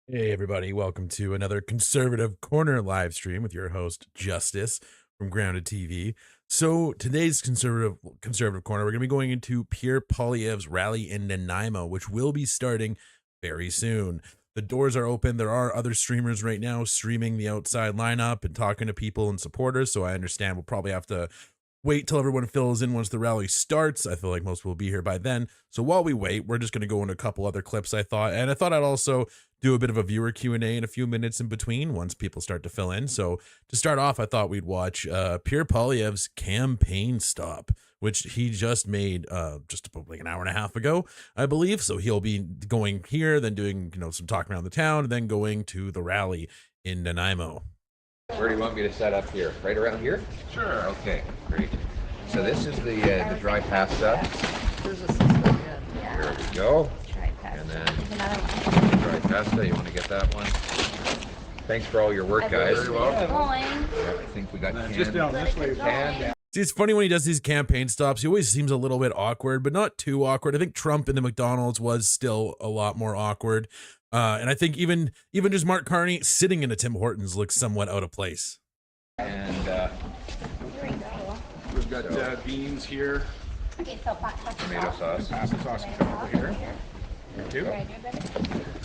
Hey everybody, welcome to another Conservative Corner live stream with your host Justus from Grounded TV. So today's conservative corner, we're going to be going into Pierre Poilievre's rally in Nanaimo, which will be starting very soon. The doors are open. There are other streamers right now streaming the outside lineup and talking to people and supporters. So I understand we'll probably have to wait till everyone fills in once the rally starts. I feel like most will be here by then. So while we wait, we're just going to go into a couple other clips I thought. And I thought I'd also do a bit of a viewer Q&A in a few minutes in between once people start to fill in. So to start off, I thought we'd watch Pierre Poilievre's campaign stop, which he just made just about like an hour and a half ago, I believe. So he'll be going here, then doing some talking around the town, and then going to the rally in Nanaimo. Where do you want me to set up here? Right around here? Sure. Okay, great. So this is the dry pasta. There's a system, yeah. There we go. Dry pasta. And then There's another one. dry pasta. You want to get that one? Thanks for all your work, guys. Very well. Yeah, I think we got Just down this way. canned. See, it's funny when he does these campaign stops. He always seems a little bit awkward, but not too awkward. I think Trump in the McDonald's was still a lot more awkward. And I think even just Mark Carney sitting in a Tim Hortons looks somewhat out of place. And Here we go. We've got beans here. Okay, so black pepper tomato sauce. Pasta sauce can come over here. Thank you. Right here, baby.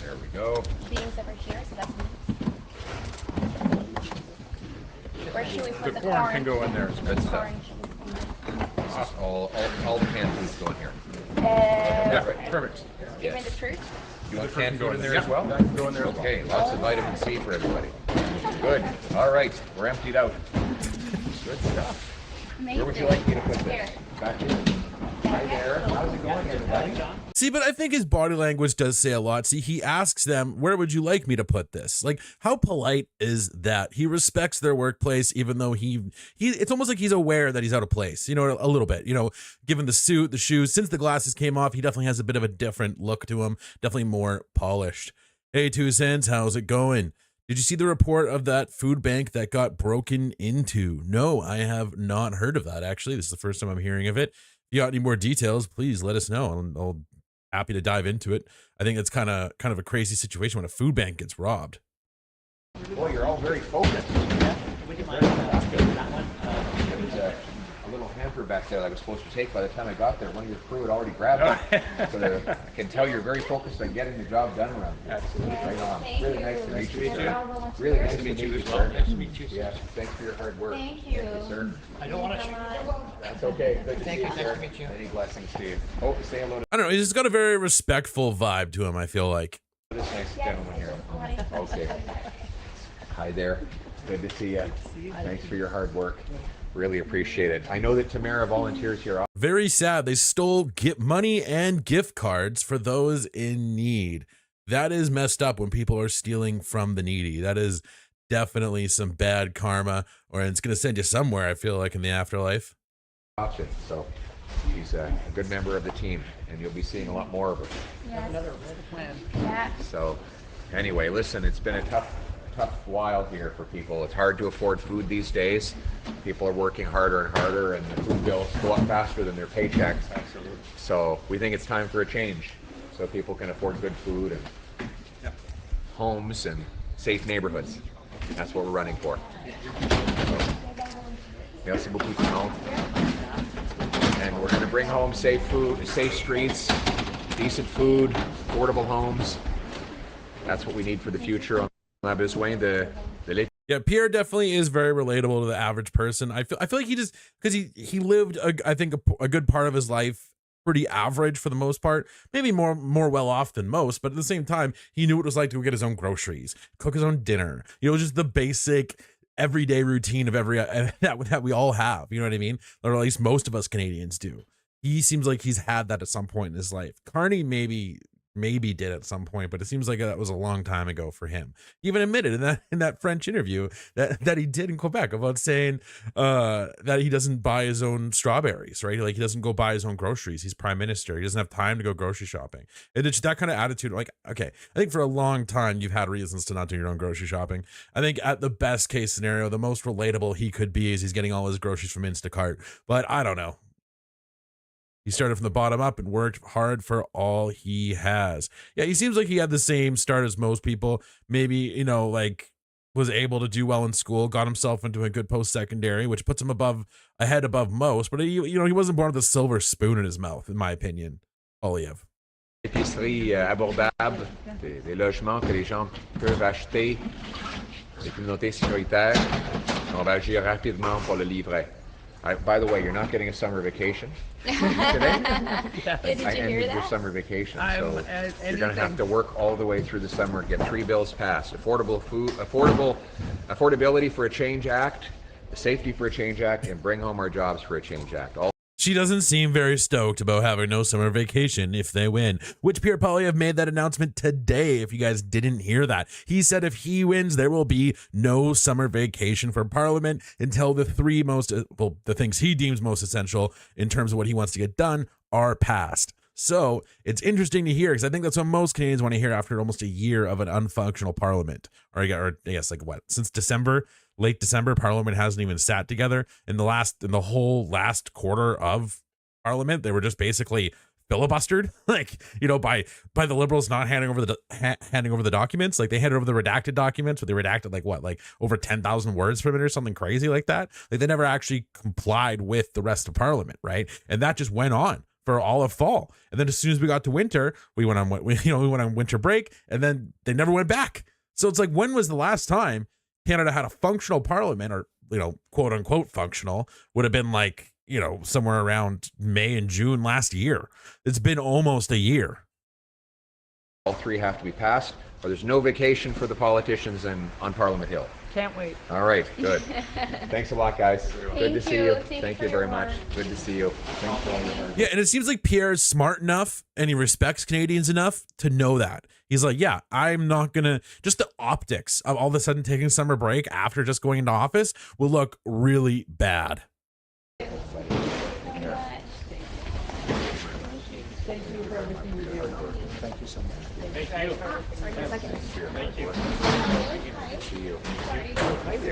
There we go. Beans over here, so that's me. Where should we put The the corn can go in there. Good stuff. Corn should we put in This is all the canned foods go in here. there? Yeah, right. Perfect. Even the fruit? You want The fruit canned can go food in there Yeah, as well? that can go in there as well. Okay, lots of vitamin C for everybody. Good. All right, we're emptied out. Good stuff. Amazing. Where would you like me to put this? Here. Back here. Hi there. How's it going, everybody? See, but I think his body language does say a lot. See, he asks them, where would you like me to put this? Like, how polite is that? He respects their workplace, even though it's almost like he's aware that he's out of place, a little bit, given the suit, the shoes. Since the glasses came off, he definitely has a bit of a different look to him, definitely more polished. Hey, 2 cents, how's it going? Did you see the report of that food bank that got broken into? No, I have not heard of that, actually. This is the first time I'm hearing of it. If you got any more details, please let us know. I'll happy to dive into it. I think it's kind of a crazy situation when a food bank gets robbed. Boy, you're all very focused. Would you mind taking that one? There's a little hamper back there that I was supposed to take. By the time I got there, one of your crew had already grabbed it. So I can tell you're very focused on getting the job done around here. Absolutely. Right on. Thank Really you. nice to meet you, They're sir. all the ones Really here. nice to meet you, as sir. well. Nice to meet you. Yeah, thanks for your hard work. Thank you. Sir. I don't want to. That's okay. Good to Thank see you. sir. Nice to meet you. Many blessings to you. Oh, say hello to I don't know. He's just got a very respectful vibe to him, I feel like. this nice gentleman here. Okay. Hi there. Good to see you. Thanks for your hard work. Really appreciate it. I know that Tamara volunteers here. Very sad. They stole money and gift cards for those in need. That is messed up when people are stealing from the needy. That is definitely some bad karma, or it's going to send you somewhere, I feel like, in the afterlife. Option. So he's a good member of the team, and you'll be seeing a lot more of him. Yes. Another red plan. Yeah. So anyway, listen, it's been a tough while here for people. It's hard to afford food these days. People are working harder and harder, and the food bills go up faster than their paychecks. Absolutely. So we think it's time for a change, so people can afford good food and homes and safe neighborhoods. That's what we're running for. Merci beaucoup, tout le monde. And we're going to bring home safe food, safe streets, decent food, affordable homes. That's what we need for the future. On a besoin de Yeah, Pierre definitely is very relatable to the average person. I feel like he just, because he lived I think a good part of his life pretty average for the most part, maybe more well off than most, but at the same time he knew what it was like to go get his own groceries, cook his own dinner, just the basic everyday routine of that we all have, you know what I mean, or at least most of us Canadians do. He seems like he's had that at some point in his life. Carney maybe did at some point, but it seems like that was a long time ago for him. He even admitted in that French interview that he did in Quebec about saying that he doesn't buy his own strawberries, right? Like he doesn't go buy his own groceries. He's prime minister. He doesn't have time to go grocery shopping. And it's that kind of attitude. Like, okay, I think for a long time you've had reasons to not do your own grocery shopping. I think at the best case scenario, the most relatable he could be is he's getting all his groceries from Instacart. But I don't know. He started from the bottom up and worked hard for all he has. Yeah, he seems like he had the same start as most people. Maybe, you know, like was able to do well in school, got himself into a good post-secondary, which puts him ahead above most. But he, you know, he wasn't born with a silver spoon in his mouth, in my opinion. Poilievre. Épicerie abordable, des logements que les gens peuvent acheter, des communautés sécuritaires. On va agir rapidement pour le livret. By the way, you're not getting a summer vacation today. Yeah, did you I hear ended your that? summer vacation, I'm, so you're going to have anything. to work all the way through the summer, get 3 bills passed: affordability for a change act, the Safety for a Change Act, and Bring Home Our Jobs for a Change Act. All She doesn't seem very stoked about having no summer vacation if they win, which Pierre Poilievre made that announcement today. If you guys didn't hear that, he said if he wins, there will be no summer vacation for Parliament until the the things he deems most essential in terms of what he wants to get done are passed. So it's interesting to hear, because I think that's what most Canadians want to hear after almost a year of an unfunctional Parliament, or I guess like what, since late December, Parliament hasn't even sat together. In the whole last quarter of Parliament, they were just basically filibustered, like, you know, by the Liberals not handing over the documents. Like, they handed over the redacted documents, but they redacted like over 10,000 words from it or something crazy like that. Like, they never actually complied with the rest of Parliament, right? And that just went on for all of fall. And then as soon as we got to winter, we went on winter break, and then they never went back. So it's like, when was the last time Canada had a functional Parliament, or, you know, quote unquote functional? Would have been like, you know, somewhere around May and June last year. It's been almost a year. All 3 have to be passed, or there's no vacation for the politicians on Parliament Hill. Can't wait. All right, good. Thanks a lot, guys. Good to see you. Thank Thank you you very very much. much. Good to see you. Thanks for all your work. Yeah, and it seems like Pierre's smart enough and he respects Canadians enough to know that. He's like, yeah, I'm not gonna, just the optics of all of a sudden taking summer break after just going into office will look really bad.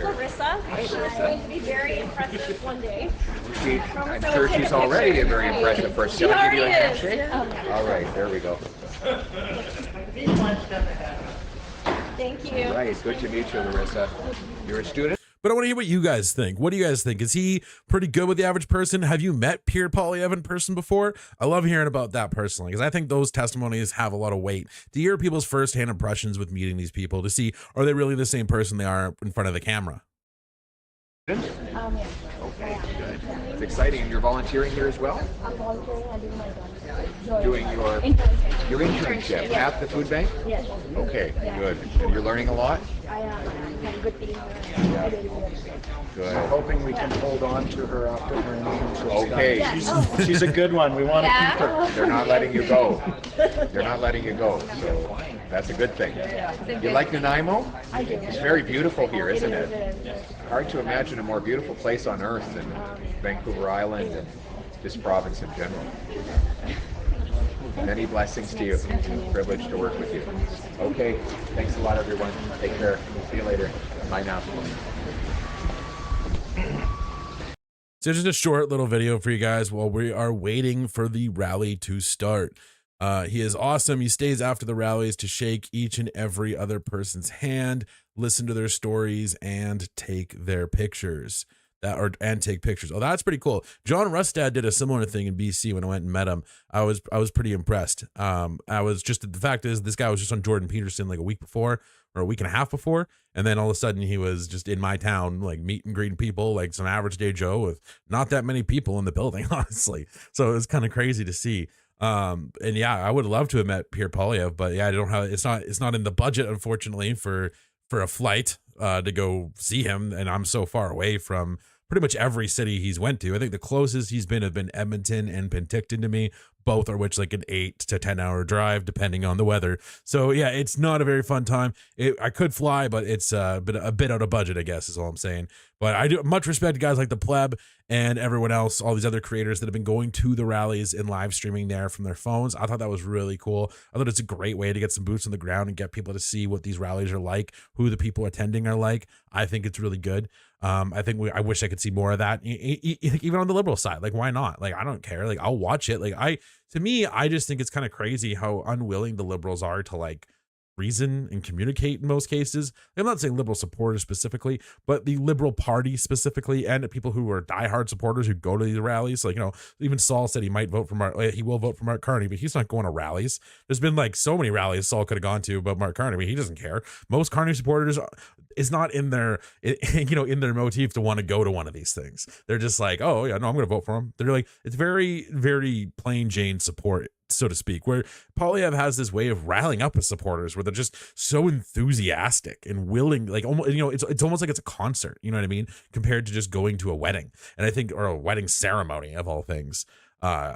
Larissa, she's going to be very impressive one day. I'm sure she's already a very impressive person. She Shall I give you a already is. handshake? All right, there we go. Thank you. Right, good to meet you, Larissa. You're a student? But I want to hear what you guys think. What do you guys think? Is he pretty good with the average person? Have you met Pierre Poilievre in person before? I love hearing about that personally, because I think those testimonies have a lot of weight. To hear people's firsthand impressions with meeting these people, to see, are they really the same person they are in front of the camera? Yeah. Okay, good. It's exciting. And you're volunteering here as well? I'm volunteering and doing my Doing your internship Yeah. at the food bank? Yes. Okay, good. And you're learning a lot? I have a good feeling. Good. Hoping we can hold on to her after her internship's done. Okay. Yeah. She's a good one. We want to Yeah. keep her. They're not letting you go. They're not letting you go. So that's a good thing. You like Nanaimo? I do. It's very beautiful here, isn't it? Hard to imagine a more beautiful place on earth than Vancouver Island and this province in general. Many blessings to you. Privileged to work with you. Okay. Thanks a lot, everyone. Take care. See you later. Bye now. So just a short little video for you guys while we are waiting for the rally to start. He is awesome. He stays after the rallies to shake each and every other person's hand, listen to their stories, and take their pictures. And take pictures. Oh, that's pretty cool. John Rustad did a similar thing in BC when I went and met him. I was pretty impressed. The fact is, this guy was just on Jordan Peterson like a week before, or a week and a half before, and then all of a sudden he was just in my town, like meet and greeting people, like some average day Joe with not that many people in the building, honestly. So it was kind of crazy to see. And yeah, I would love to have met Pierre Poilievre, but yeah, I don't have. It's not in the budget, unfortunately, for a flight to go see him, and I'm so far away from pretty much every city he's went to. I think the closest he's been have been Edmonton and Penticton to me. both are which like an 8 to 10 hour drive depending on the weather. So yeah, it's not a very fun time. I could fly, but it's a bit out of budget, I guess is all I'm saying. But I do much respect to guys like the Pleb and everyone else, all these other creators that have been going to the rallies and live streaming there from their phones. I thought that was really cool. I thought it's a great way to get some boots on the ground and get people to see what these rallies are like, who the people attending are like. I think it's really good. I wish I could see more of that, even on the liberal side. Like, why not? Like, I don't care. Like, I'll watch it. Like, to me, I just think it's kind of crazy how unwilling the liberals are to like reason and communicate in most cases. I'm not saying liberal supporters specifically, but the Liberal Party specifically, and the people who are diehard supporters who go to these rallies. Like, you know, even Saul said he will vote for Mark Carney, but he's not going to rallies. There's been like so many rallies Saul could have gone to about Mark Carney. I mean, he doesn't care. Most Carney supporters is not in their in their motif to want to go to one of these things. They're just like, oh yeah, no, I'm going to vote for him. They're like, it's very, very plain Jane support, so to speak, where Poilievre has this way of rallying up his supporters where they're just so enthusiastic and willing, like almost, you know, it's almost like it's a concert, you know what I mean, compared to just going to a wedding. And I think, or a wedding ceremony of all things,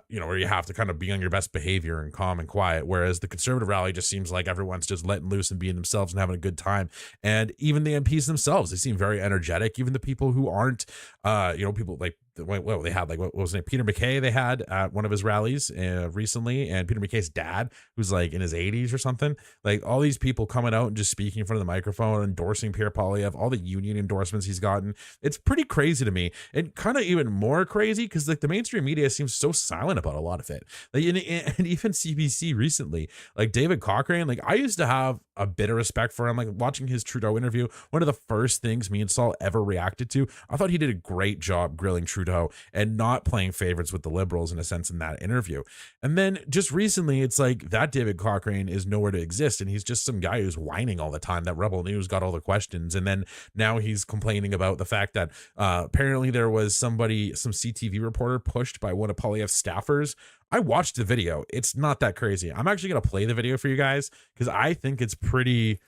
you know, where you have to kind of be on your best behavior and calm and quiet. Whereas the Conservative rally just seems like everyone's just letting loose and being themselves and having a good time. And even the MPs themselves, they seem very energetic. Even the people who aren't, you know, people like, well, they had like, what was his name? Peter MacKay they had at one of his rallies recently, and Peter MacKay's dad, who's like in his 80s or something. Like all these people coming out and just speaking in front of the microphone, endorsing Pierre Poilievre, all the union endorsements he's gotten. It's pretty crazy to me, and kind of even more crazy because like the mainstream media seems so silent about a lot of it. Like, and even CBC recently, like David Cochrane, like I used to have a bit of respect for him. Like watching his Trudeau interview, one of the first things me and Saul ever reacted to, I thought he did a great job grilling Trudeau and not playing favorites with the liberals in a sense in that interview. And then just recently, it's like that David Cochrane is nowhere to exist, and he's just some guy who's whining all the time that Rebel News got all the questions. And then now he's complaining about the fact that apparently there was some CTV reporter pushed by one of Poilievre's staffers. I watched the video. It's not that crazy. I'm actually going to play the video for you guys because I think it's pretty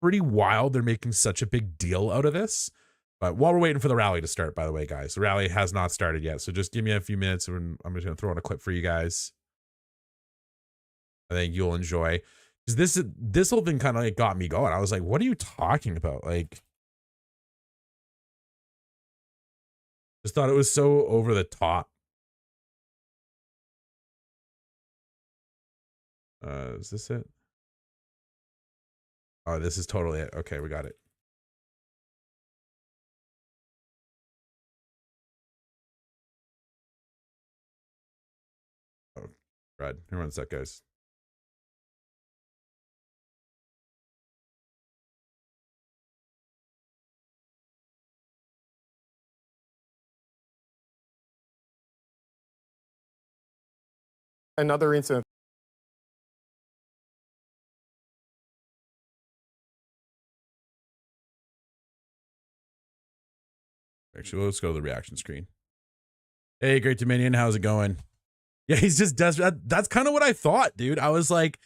wild. They're making such a big deal out of this. But while we're waiting for the rally to start, by the way, guys, the rally has not started yet. So just give me a few minutes and I'm just going to throw in a clip for you guys. I think you'll enjoy. Because this whole thing kind of like got me going. I was like, what are you talking about? Like, just thought it was so over the top. Is this it? Oh, this is totally it. Okay, we got it. Oh, Brad, here one sec, guys. Another incident. Actually, let's go to the reaction screen. Hey, Great Dominion, how's it going? Yeah, he's just desperate. That's kind of what I thought, dude. I was like,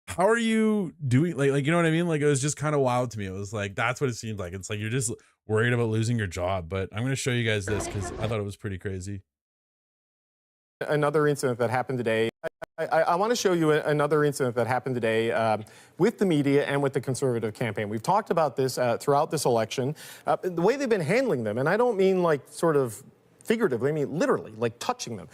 how are you doing? Like, you know what I mean? Like, it was just kind of wild to me. It was like, that's what it seemed like. It's like, you're just worried about losing your job. But I'm going to show you guys this because I thought it was pretty crazy. Another incident that happened today. I want to show you another incident that happened today with the media and with the Conservative campaign. We've talked about this throughout this election, the way they've been handling them. And I don't mean like sort of figuratively, I mean literally, like touching them.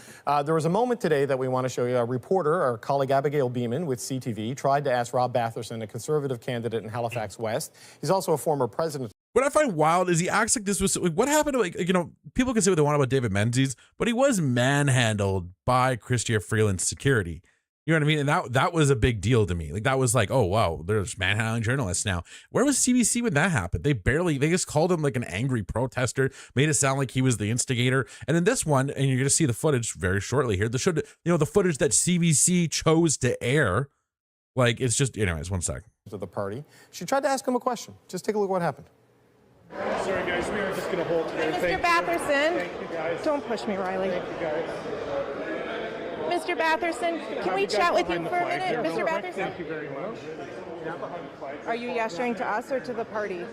There was a moment today that we want to show you. A reporter, our colleague Abigail Beeman with CTV, tried to ask Rob Batherson, a Conservative candidate in Halifax West. He's also a former president. What I find wild is he acts like this was like, what happened to, like, you know, people can say what they want about David Menzies, but he was manhandled by Chrystia Freeland's security. You know what I mean? And that was a big deal to me. Like, that was like, oh, wow, there's manhandling journalists now. Where was CBC when that happened? They just called him like an angry protester, made it sound like he was the instigator. And in this one, and you're going to see the footage very shortly here, the footage that CBC chose to air, like, it's just, anyways, one sec. To the party. She tried to ask him a question. Just take a look at what happened. Sorry, guys, we are just going to hold today. Mr. Batherson, Thank you, guys. don't push me, Riley. Thank you, guys. Mr. Batherson. Can we chat with you for a minute, Mr. Batherson? Thank you very much. Are you gesturing to us or to the party?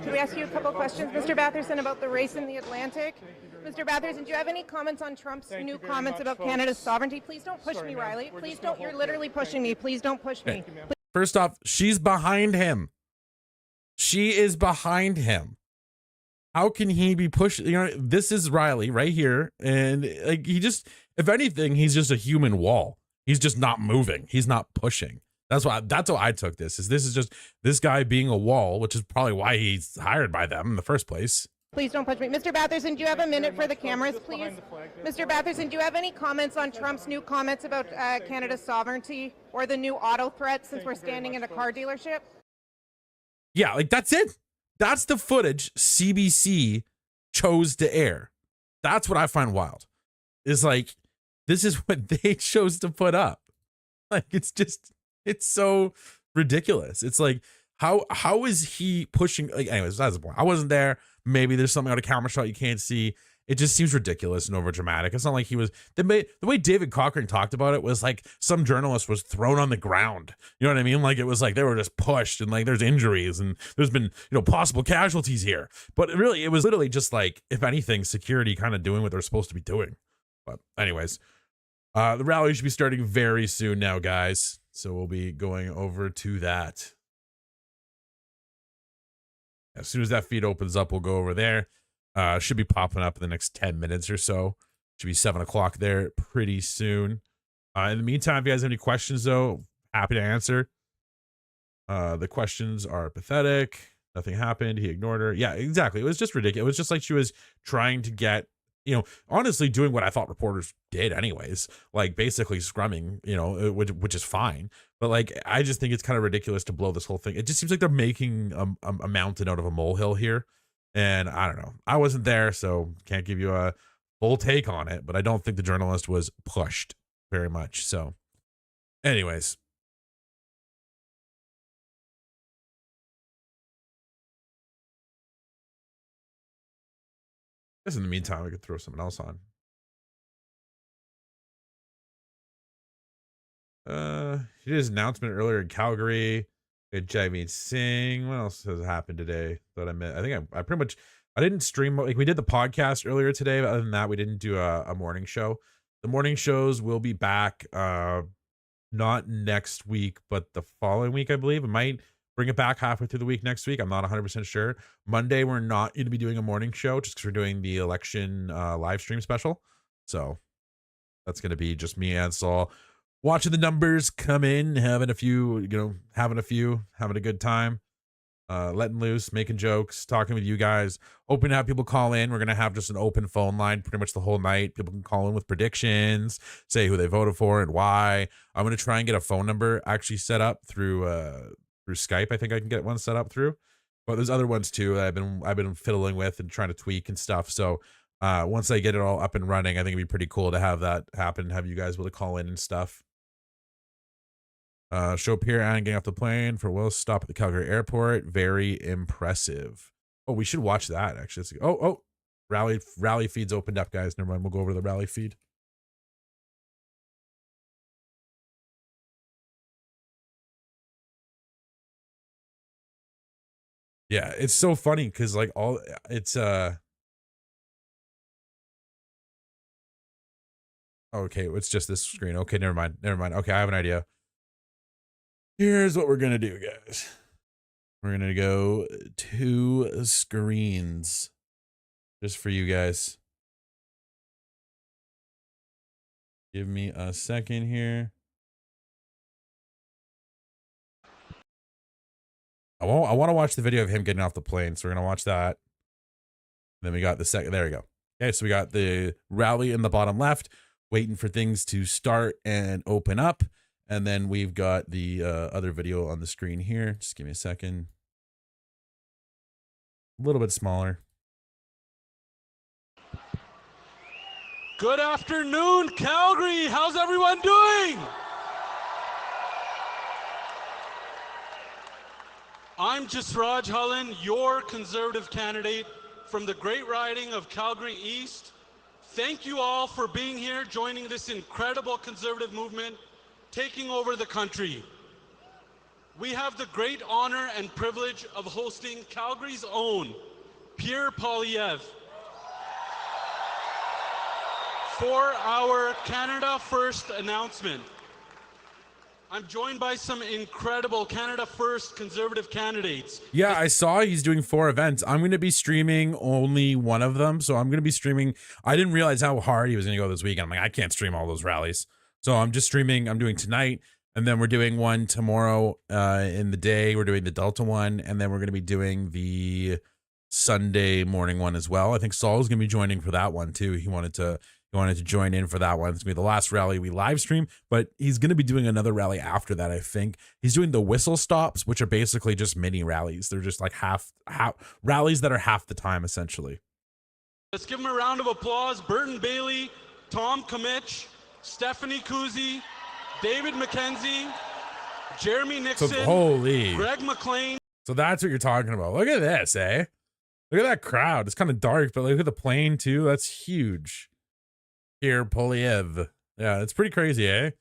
Can we ask you a couple questions, Mr. Batherson, about the race in the Atlantic? Mr. Batherson, do you have any comments on Trump's new comments about Canada's sovereignty? Please don't push me, Riley. Please don't. You're literally pushing me. Please don't push me. First off, she's behind him. She is behind him. How can he be pushed? You know, this is Riley right here. And like, he just, if anything, he's just a human wall. He's just not moving. He's not pushing. That's why I took this. This is just this guy being a wall, which is probably why he's hired by them in the first place. Please don't push me. Mr. Batherson, do you have a minute for the cameras, please? Mr. Batherson, do you have any comments on Trump's new comments about Canada's sovereignty or the new auto threat since we're standing in a car dealership? Yeah, like that's it. That's the footage CBC chose to air. That's what I find wild. Is like, this is what they chose to put up. Like, it's so ridiculous. It's like, how is he pushing? Like, anyways, that's the point. I wasn't there. Maybe there's something on a camera shot you can't see. It just seems ridiculous and over dramatic. It's not like he was the way David Cochrane talked about it was like some journalist was thrown on the ground. You know what I mean? Like, it was like they were just pushed and like there's injuries and there's been, you know, possible casualties here. But really, it was literally just like, if anything, security kind of doing what they're supposed to be doing. But anyways, the rally should be starting very soon now, guys. So we'll be going over to that. As soon as that feed opens up, we'll go over there. Should be popping up in the next 10 minutes or so. Should be 7 o'clock there pretty soon. In the meantime, if you guys have any questions, though, happy to answer. The questions are pathetic. Nothing happened. He ignored her. Yeah, exactly. It was just ridiculous. It was just like she was trying to get, you know, honestly doing what I thought reporters did anyways, like basically scrumming, you know, which is fine. But like, I just think it's kind of ridiculous to blow this whole thing. It just seems like they're making a mountain out of a molehill here. And I don't know. I wasn't there, so can't give you a full take on it. But I don't think the journalist was pushed very much. So anyways. I guess in the meantime, we could throw something else on. He did his announcement earlier in Calgary. Jagmeet Singh. What else has happened today that I met? I think I pretty much, I didn't stream, like we did the podcast earlier today, but other than that, we didn't do a morning show. The morning shows will be back, not next week, but the following week, I believe. I might bring it back halfway through the week next week. I'm not 100% sure. Monday, we're not going to be doing a morning show just because we're doing the election live stream special. So that's going to be just me and Saul watching the numbers come in, having a good time, letting loose, making jokes, talking with you guys, hoping to have people call in. We're going to have just an open phone line pretty much the whole night. People can call in with predictions, say who they voted for and why. I'm going to try and get a phone number actually set up through Skype. I think I can get one set up through, but there's other ones too that I've been fiddling with and trying to tweak and stuff. So once I get it all up and running, I think it'd be pretty cool to have that happen, have you guys able to call in and stuff. Show Pierre and getting off the plane for Will's stop at the Calgary airport. Very impressive. Oh, we should watch that actually. Rally feeds opened up, guys. Never mind. We'll go over to the rally feed. Yeah, it's so funny because like it's okay, it's just this screen. Okay, never mind. Okay, I have an idea. Here's what we're gonna do, guys. We're gonna go 2 screens just for you guys. Give me a second here. I want to watch the video of him getting off the plane, so we're gonna watch that. And then we got the second. There we go. Okay, so we got the rally in the bottom left, waiting for things to start and open up. And then we've got the other video on the screen here. Just give me a second. A little bit smaller. Good afternoon, Calgary. How's everyone doing? I'm Justus Hullen, your Conservative candidate from the great riding of Calgary East Thank you all for being here, joining this incredible conservative movement, taking over the country. We have the great honor and privilege of hosting Calgary's own Pierre Poilievre for our Canada First announcement. I'm joined by some incredible Canada First conservative candidates. Yeah, I saw he's doing 4 events. I'm going to be streaming only one of them. So I'm going to be streaming. I didn't realize how hard he was going to go this weekend. I'm like, I can't stream all those rallies. So I'm just streaming. I'm doing tonight. And then we're doing one tomorrow in the day. We're doing the Delta one. And then we're going to be doing the Sunday morning one as well. I think Saul's going to be joining for that one too. He wanted to join in for that one. It's going to be the last rally we live stream, but he's going to be doing another rally after that. I think he's doing the whistle stops, which are basically just mini rallies. They're just like half rallies that are half the time essentially. Let's give him a round of applause. Burton Bailey, Tom Kamich, Stephanie Kuzi, David McKenzie, Jeremy Nixon, Holy Greg McLean. So that's what you're talking about. Look at this, eh? Look at that crowd. It's kind of dark, but look at the plane too. That's huge. Pierre Poilievre. Yeah, it's pretty crazy, eh?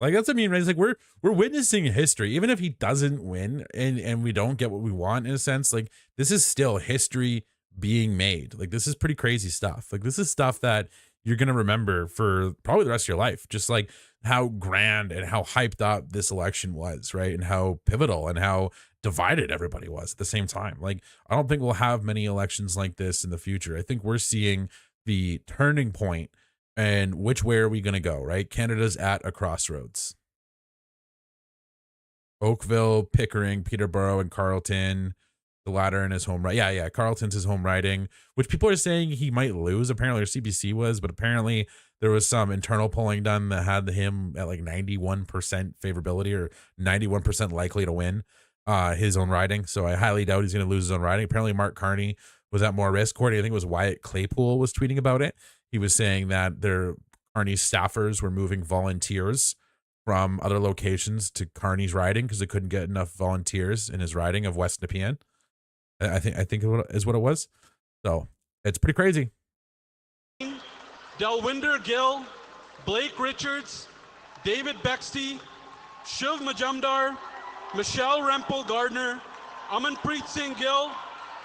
Like that's what I mean, right? It's like we're witnessing history. Even if he doesn't win and we don't get what we want in a sense, like this is still history being made. Like this is pretty crazy stuff. Like this is stuff that you're gonna remember for probably the rest of your life. Just like how grand and how hyped up this election was, right? And how pivotal and how divided everybody was at the same time. Like I don't think we'll have many elections like this in the future. I think we're seeing the turning point and which way are we going to go, right? Canada's at a crossroads. Oakville, Pickering, Peterborough, and Carleton. The latter in his home right. Yeah. Carleton's his home riding, which people are saying he might lose. Apparently, or CBC was, but apparently there was some internal polling done that had him at like 91% favorability or 91% likely to win his own riding. So I highly doubt he's going to lose his own riding. Apparently, Mark Carney was at more risk. Courtney, I think it was Wyatt Claypool was tweeting about it. He was saying that Carney's staffers were moving volunteers from other locations to Carney's riding because they couldn't get enough volunteers in his riding of West Nepean. I think is what it was. So it's pretty crazy. Delwinder Gill, Blake Richards, David Bexty, Shiv Majumdar, Michelle Rempel Gardner, Amanpreet Singh Gill,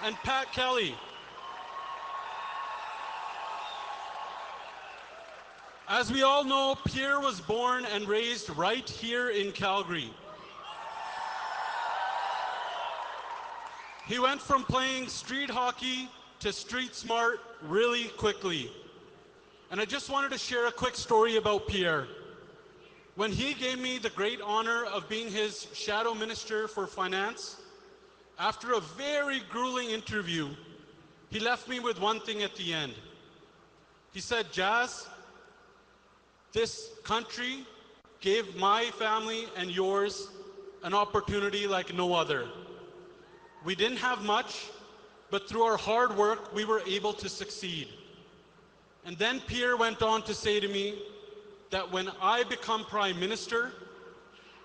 and Pat Kelly. As we all know, Pierre was born and raised right here in Calgary. He went from playing street hockey to street smart really quickly. And I just wanted to share a quick story about Pierre. When he gave me the great honor of being his shadow minister for finance, after a very grueling interview, he left me with one thing at the end. He said, Jazz, this country gave my family and yours an opportunity like no other. We didn't have much, but through our hard work, we were able to succeed. And then Pierre went on to say to me that when I become Prime Minister,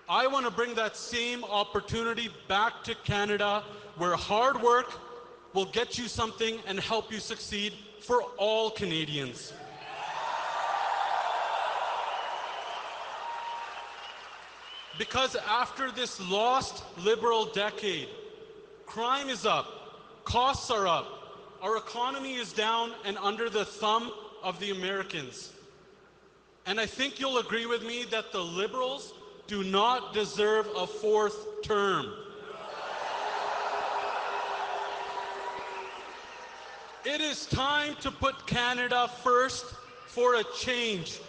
I want to bring that same opportunity back to Canada, where hard work will get you something and help you succeed for all Canadians. Because after this lost Liberal decade, crime is up, costs are up, our economy is down and under the thumb of the Americans. And I think you'll agree with me that the Liberals do not deserve a fourth term. It is time to put Canada first for a change.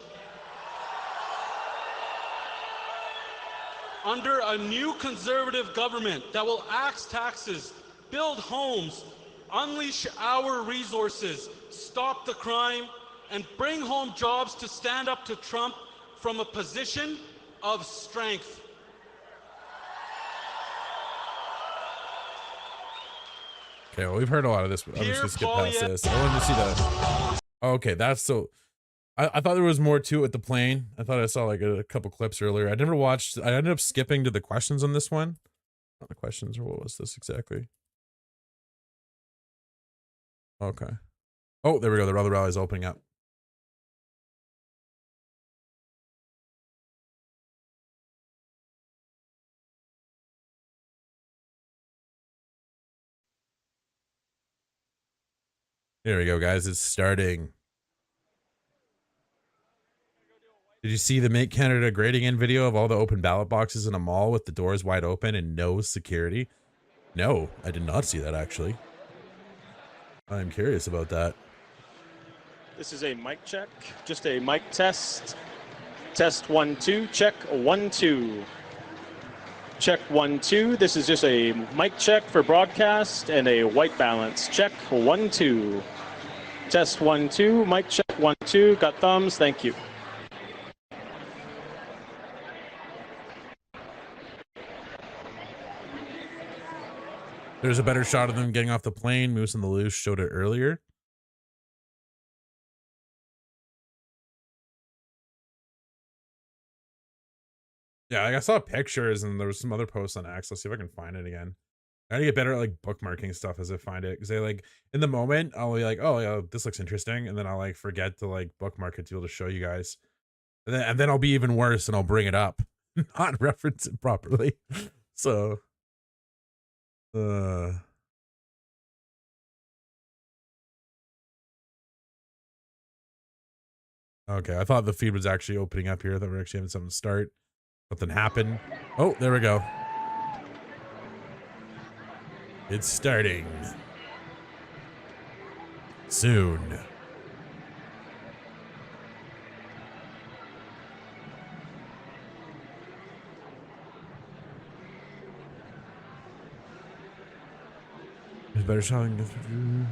Under a new Conservative government that will axe taxes, build homes, unleash our resources, stop the crime, and bring home jobs to stand up to Trump from a position of strength. Okay, well, we've heard a lot of this, but I'm just gonna skip past this. I wanted to see the. Okay, that's so. I thought there was more to it with the plane. I thought I saw like a couple clips earlier. I never watched. I ended up skipping to the questions on this one. Not the questions, or what was this exactly? Okay. Oh, there we go. The other rally's opening up. Here we go, guys. It's starting. Did you see the Make Canada Great Again video of all the open ballot boxes in a mall with the doors wide open and no security? No, I did not see that, actually. I'm curious about that. This is a mic check, just a mic test. Test 1 2, check 1 2. Check 1 2. This is just a mic check for broadcast and a white balance. Check 1 2. Test 1 2, mic check 1 2. Got thumbs, thank you. There's a better shot of them getting off the plane. Moose and the Loose showed it earlier. Yeah, like I saw pictures and there was some other posts on X. Let's see if I can find it again. I gotta get better at like bookmarking stuff as I find it, because they like in the moment I'll be like, oh yeah, this looks interesting, and then I'll like forget to like bookmark it to be able to show you guys, and then I'll be even worse and I'll bring it up, not reference it properly. So, okay, I thought the feed was actually opening up here. That we're actually having something to start. Something happened. Oh, there we go. It's starting soon. There's better shot than go through.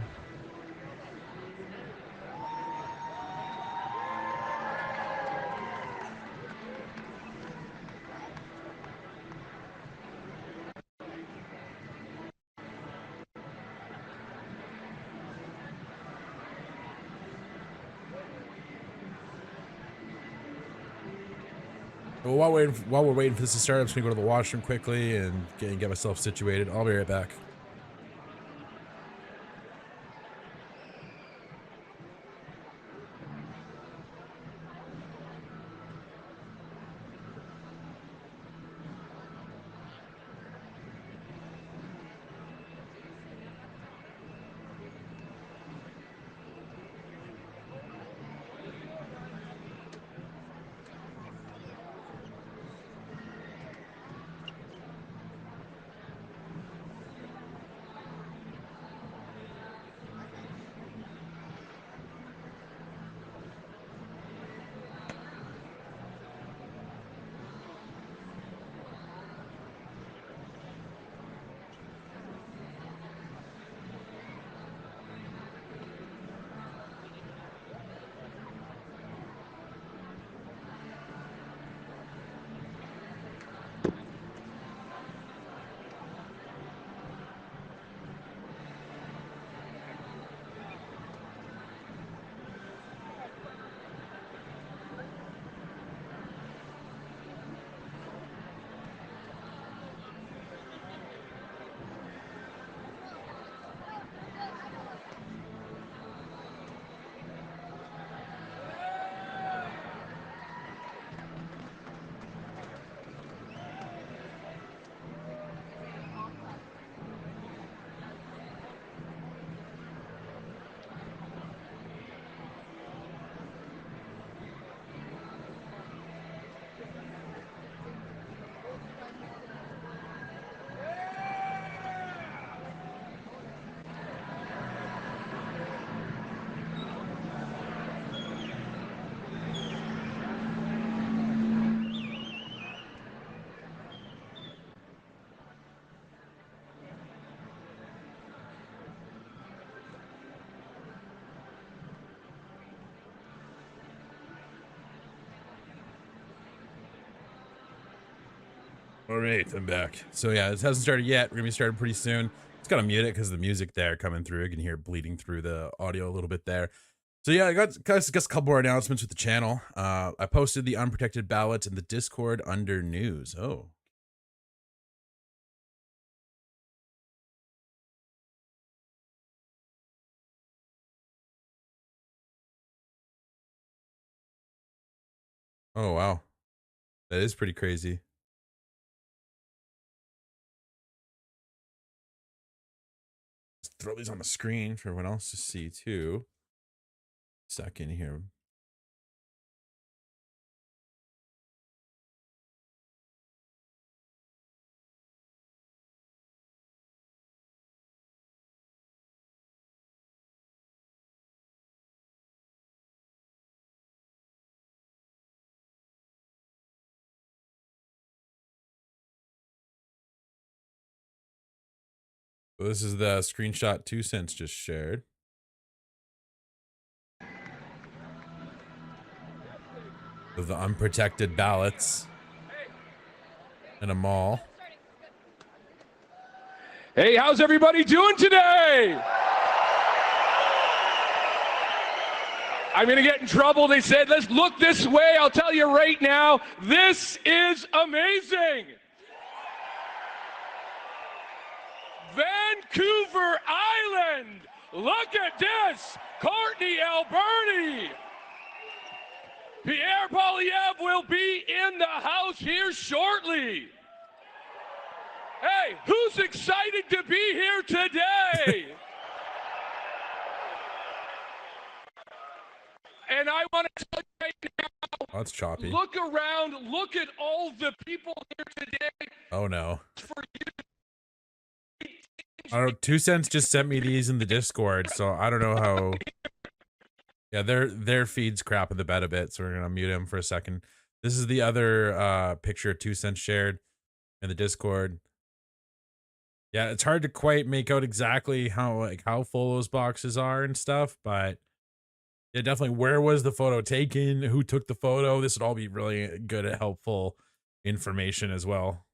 Well, while we're waiting for this to start, I'm just gonna go to the washroom quickly and get myself situated. I'll be right back. All right, I'm back. So yeah, this hasn't started yet. We're gonna be starting pretty soon. Just gotta mute it because the music there coming through. You can hear it bleeding through the audio a little bit there. So yeah, I got a couple more announcements with the channel. I posted the unprotected ballots in the Discord under news. Oh. Oh wow. That is pretty crazy. throw these on the screen for everyone else to see too. Second here. So this is the screenshot 2 cents just shared. Of the unprotected ballots in a mall. Hey, how's everybody doing today? I'm going to get in trouble. They said, let's look this way. I'll tell you right now, this is amazing. Vancouver Island. Look at this. Courtney Alberti. Pierre Poilievre will be in the house here shortly. Hey, who's excited to be here today? And I want to tell you right now, Oh, it's choppy. look around, look at all the people here today. Oh no. For you. I don't know, 2 cents just sent me these in the Discord, so I don't know how. Yeah, their feed's crap in the bed a bit, so we're gonna mute him for a second. This is the other picture 2 cents shared in the Discord. Yeah, it's hard to quite make out exactly how full those boxes are and stuff, but yeah, definitely where was the photo taken, who took the photo. This would all be really good and helpful information as well.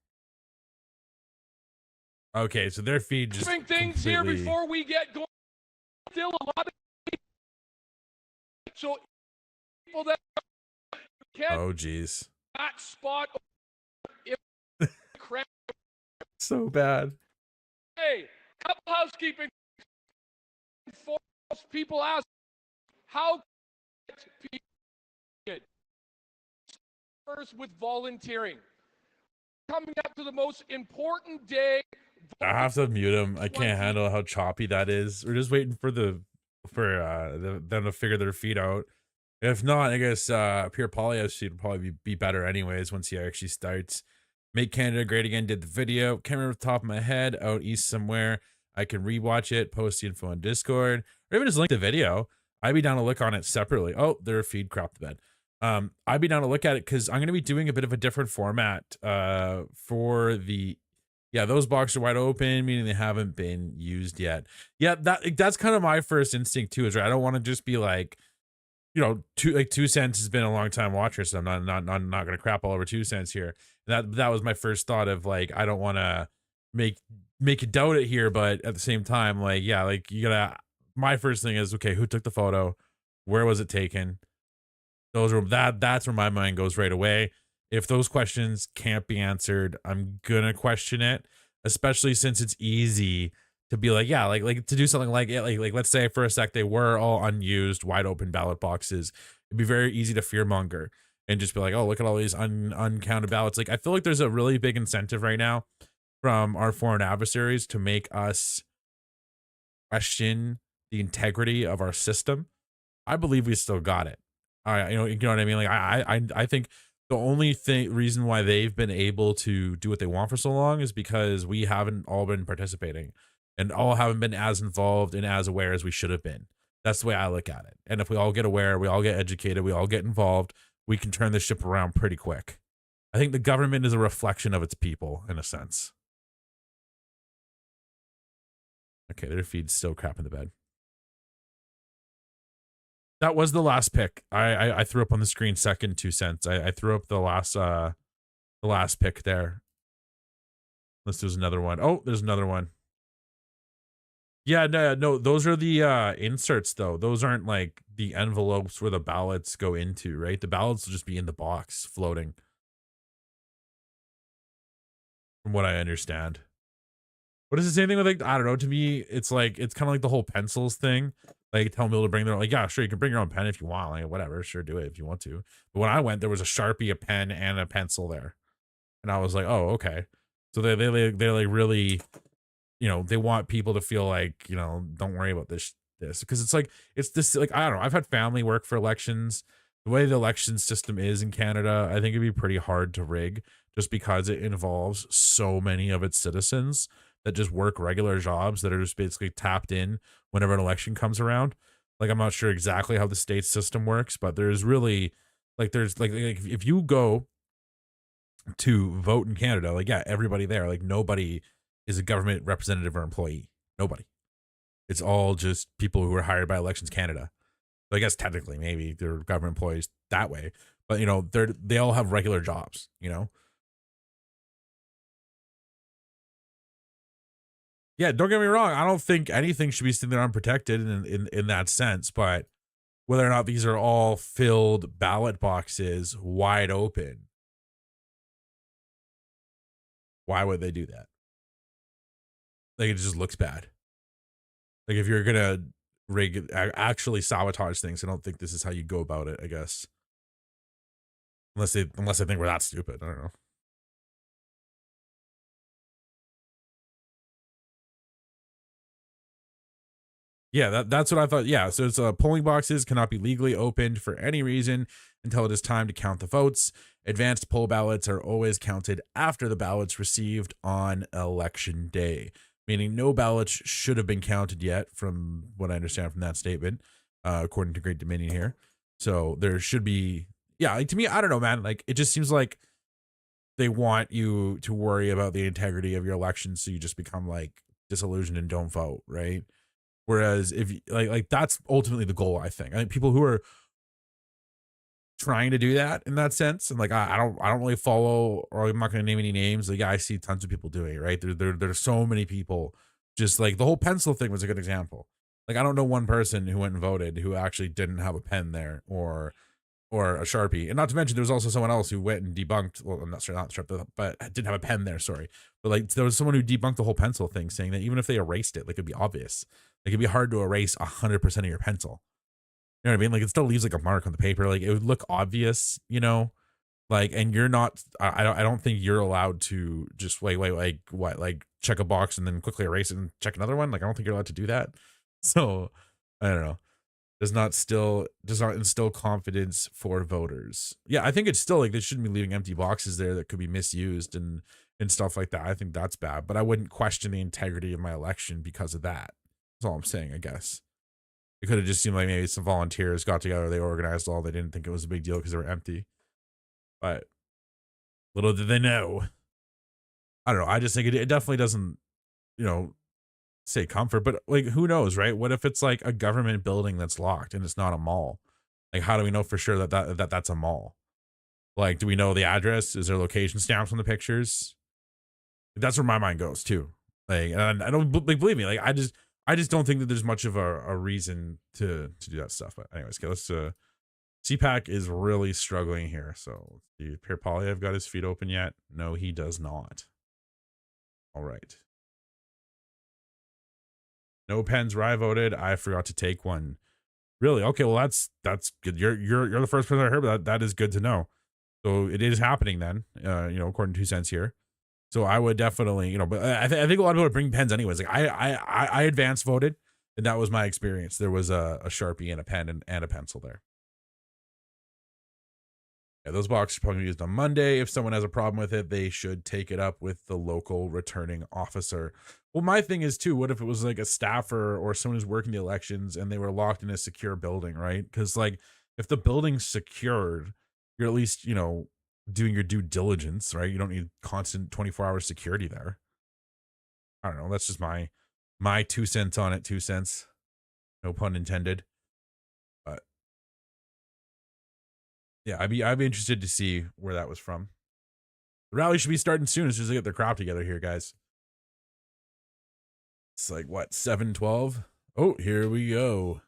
Okay, so their feed just Things here before we get going. Still a lot of so people that can't oh geez, that spot if crap. so bad. Hey, couple housekeeping. People ask how first with volunteering. Coming up to the most important day. I have to mute him. I can't handle how choppy that is. We're just waiting for them to figure their feet out. If not, I guess Pierre Poilievre's feed will probably be better anyways once he actually starts. Make Canada Great Again did the video. Can't remember the top of my head. Out east somewhere. I can rewatch it. Post the info on Discord, or even just link the video. I'd be down to look on it separately. Oh, their feed crapped the bed. I'd be down to look at it because I'm going to be doing a bit of a different format for the. Yeah, those boxes are wide open, meaning they haven't been used yet. Yeah, that's kind of my first instinct too. Is right. I don't want to just be like, you know, 2 cents has been a long time watcher, so I'm not gonna crap all over 2 cents here. That was my first thought of like, I don't want to make you doubt it here, but at the same time, like, yeah, like you gotta. My first thing is, okay, who took the photo? Where was it taken? That's where my mind goes right away. If those questions can't be answered, I'm gonna question it, especially since it's easy to be like, yeah, like to do something like it, like let's say for a sec they were all unused, wide open ballot boxes. It'd be very easy to fearmonger and just be like, oh, look at all these uncounted ballots. Like I feel like there's a really big incentive right now from our foreign adversaries to make us question the integrity of our system. I believe we still got it. You know what I mean? Like I think the only reason why they've been able to do what they want for so long is because we haven't all been participating and all haven't been as involved and as aware as we should have been. That's the way I look at it. And if we all get aware, we all get educated, we all get involved, we can turn this ship around pretty quick. I think the government is a reflection of its people in a sense. Okay, their feed's still crap in the bed. That was the last pick. I threw up on the screen second 2 cents. I threw up the last pick there. Unless there's another one. Oh, there's another one. Yeah, no, those are the inserts though. Those aren't like the envelopes where the ballots go into, right? The ballots will just be in the box floating. From what I understand. What is the same thing with, like, I don't know, to me, it's like, it's kind of like the whole pencils thing. Like, tell people to bring their own, like, yeah, sure, you can bring your own pen if you want, like, whatever, sure, do it if you want to. But when I went, there was a Sharpie, a pen, and a pencil there. And I was like, oh, okay. So they're like really, you know, they want people to feel like, you know, don't worry about this because it's like it's this like I don't know. I've had family work for elections. The way the election system is in Canada, I think it'd be pretty hard to rig just because it involves so many of its citizens that just work regular jobs that are just basically tapped in whenever an election comes around. Like I'm not sure exactly how the state system works, but there's really there's like if you go to vote in Canada, like yeah, everybody there, like nobody is a government representative or employee. Nobody. It's all just people who are hired by Elections Canada. So I guess technically maybe they're government employees that way, but you know, they all have regular jobs, you know? Yeah, don't get me wrong. I don't think anything should be sitting there unprotected in that sense, but whether or not these are all filled ballot boxes wide open, why would they do that? Like it just looks bad. Like if you're gonna actually sabotage things, I don't think this is how you go about it, I guess. Unless I think we're that stupid. I don't know. Yeah, that's what I thought. Yeah, so it's polling boxes cannot be legally opened for any reason until it is time to count the votes. Advanced poll ballots are always counted after the ballots received on election day, meaning no ballots should have been counted yet, from what I understand from that statement, according to Great Dominion here. So there should be, yeah, like to me, I don't know, man. Like it just seems like they want you to worry about the integrity of your election, so you just become like disillusioned and don't vote, right? Whereas if like that's ultimately the goal, I think people who are trying to do that in that sense, and like I don't really follow, or I'm not going to name any names. Like I see tons of people doing it, right? There's so many people. Just like the whole pencil thing was a good example. Like I don't know one person who went and voted who actually didn't have a pen there or a Sharpie. And not to mention there was also someone else who went and debunked, well, I'm not sure, but didn't have a pen there, sorry. But like there was someone who debunked the whole pencil thing, saying that even if they erased it, like it'd be obvious. Like it'd be hard to erase 100% of your pencil. You know what I mean? Like it still leaves like a mark on the paper. Like it would look obvious, you know? Like, and you're not, I don't think you're allowed to just wait, like what, like check a box and then quickly erase it and check another one. Like, I don't think you're allowed to do that. So I don't know. Does not instill confidence for voters. Yeah, I think it's still like they shouldn't be leaving empty boxes there that could be misused and stuff like that. I think that's bad, but I wouldn't question the integrity of my election because of that. That's all I'm saying, I guess. It could have just seemed like maybe some volunteers got together, they organized all, they didn't think it was a big deal because they were empty. But little did they know. I don't know. I just think it definitely doesn't, you know, say comfort, but like who knows, right? What if it's like a government building that's locked and it's not a mall? Like how do we know for sure that that's a mall? Like, do we know the address? Is there location stamps on the pictures? That's where my mind goes too. Like, and I don't like, believe me, like I just don't think that there's much of a reason to do that stuff. But anyways, okay, let's CPAC is really struggling here. So do Pierre Poilievre got his feet open yet? No, he does not. All right. No pens where I voted. I forgot to take one. Really? Okay, well that's good. You're the first person I heard, but that is good to know. So it is happening then, you know, according to 2 cents here. So I would definitely, you know, but I think a lot of people bring pens anyways. Like I advance voted, and that was my experience. There was a Sharpie and a pen and a pencil there. Yeah, those boxes are probably used on Monday. If someone has a problem with it, they should take it up with the local returning officer. Well, my thing is too, what if it was like a staffer or someone who's working the elections and they were locked in a secure building, right? Because like if the building's secured, you're at least, you know, doing your due diligence, right? You don't need constant 24-hour security there. I don't know. That's just my 2 cents on it. 2 cents. No pun intended. But yeah, I'd be interested to see where that was from. The rally should be starting soon as soon as they get their crop together here, guys. It's like what, 7:12? Oh, here we go.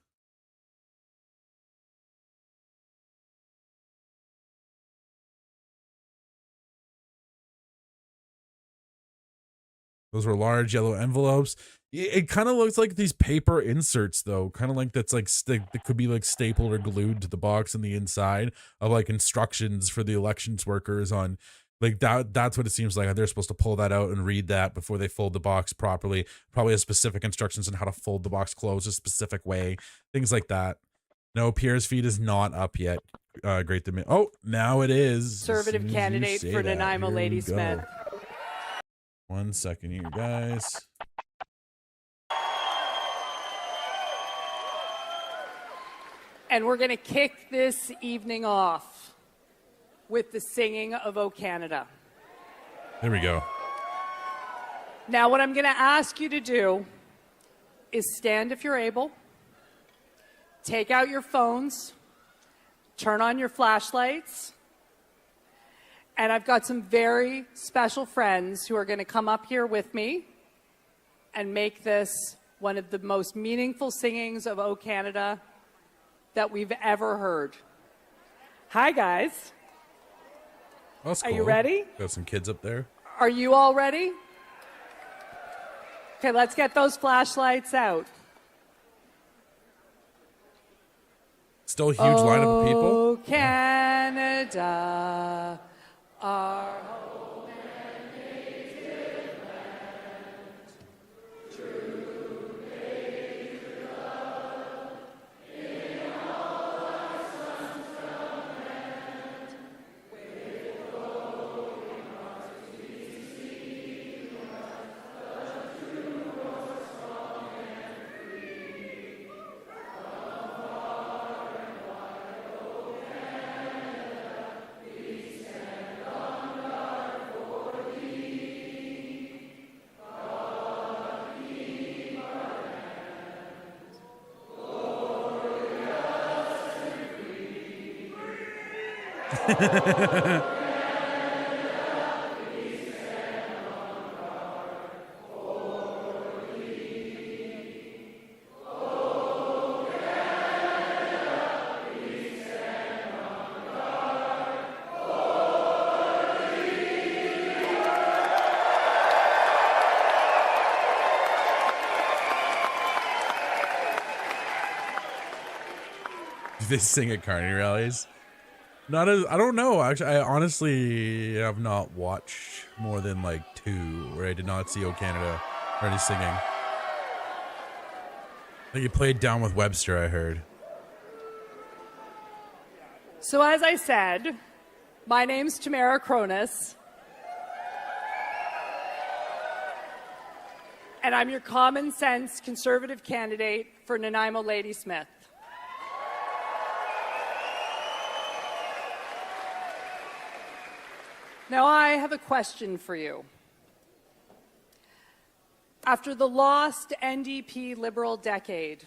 Those were large yellow envelopes. It kind of looks like these paper inserts, though. Kind of like that's like that could be like stapled or glued to the box on the inside of like instructions for the elections workers on, Like that's what it seems like. They're supposed to pull that out and read that before they fold the box properly. Probably has specific instructions on how to fold the box closed a specific way. Things like that. No, Pierre's feed is not up yet. Great to meet. Oh, now it is. Conservative candidate for Nanaimo Ladysmith. 1 second here, guys. And we're going to kick this evening off with the singing of O Canada. There we go. Now, what I'm going to ask you to do is stand if you're able, take out your phones, turn on your flashlights, and I've got some very special friends who are going to come up here with me and make this one of the most meaningful singings of O Canada that we've ever heard. Hi, guys. That's Are cool. you ready? Got some kids up there. Are you all ready? Okay, let's get those flashlights out. Still a huge lineup of people. Oh, Canada, our home and native land, true native love, in all our sons command, with glowing hearts we seek the true north, strong and free, from far and wide, O Canada, we stand on guard for thee. God keep our land, glorious and free. Do they sing at carny rallies? Not as I don't know. Actually, I honestly have not watched more than like 2 where I did not see O Canada already singing. I think he played Down with Webster, I heard. So as I said, my name's Tamara Cronus, and I'm your common sense conservative candidate for Nanaimo Ladysmith. Now I have a question for you. After the lost NDP Liberal decade,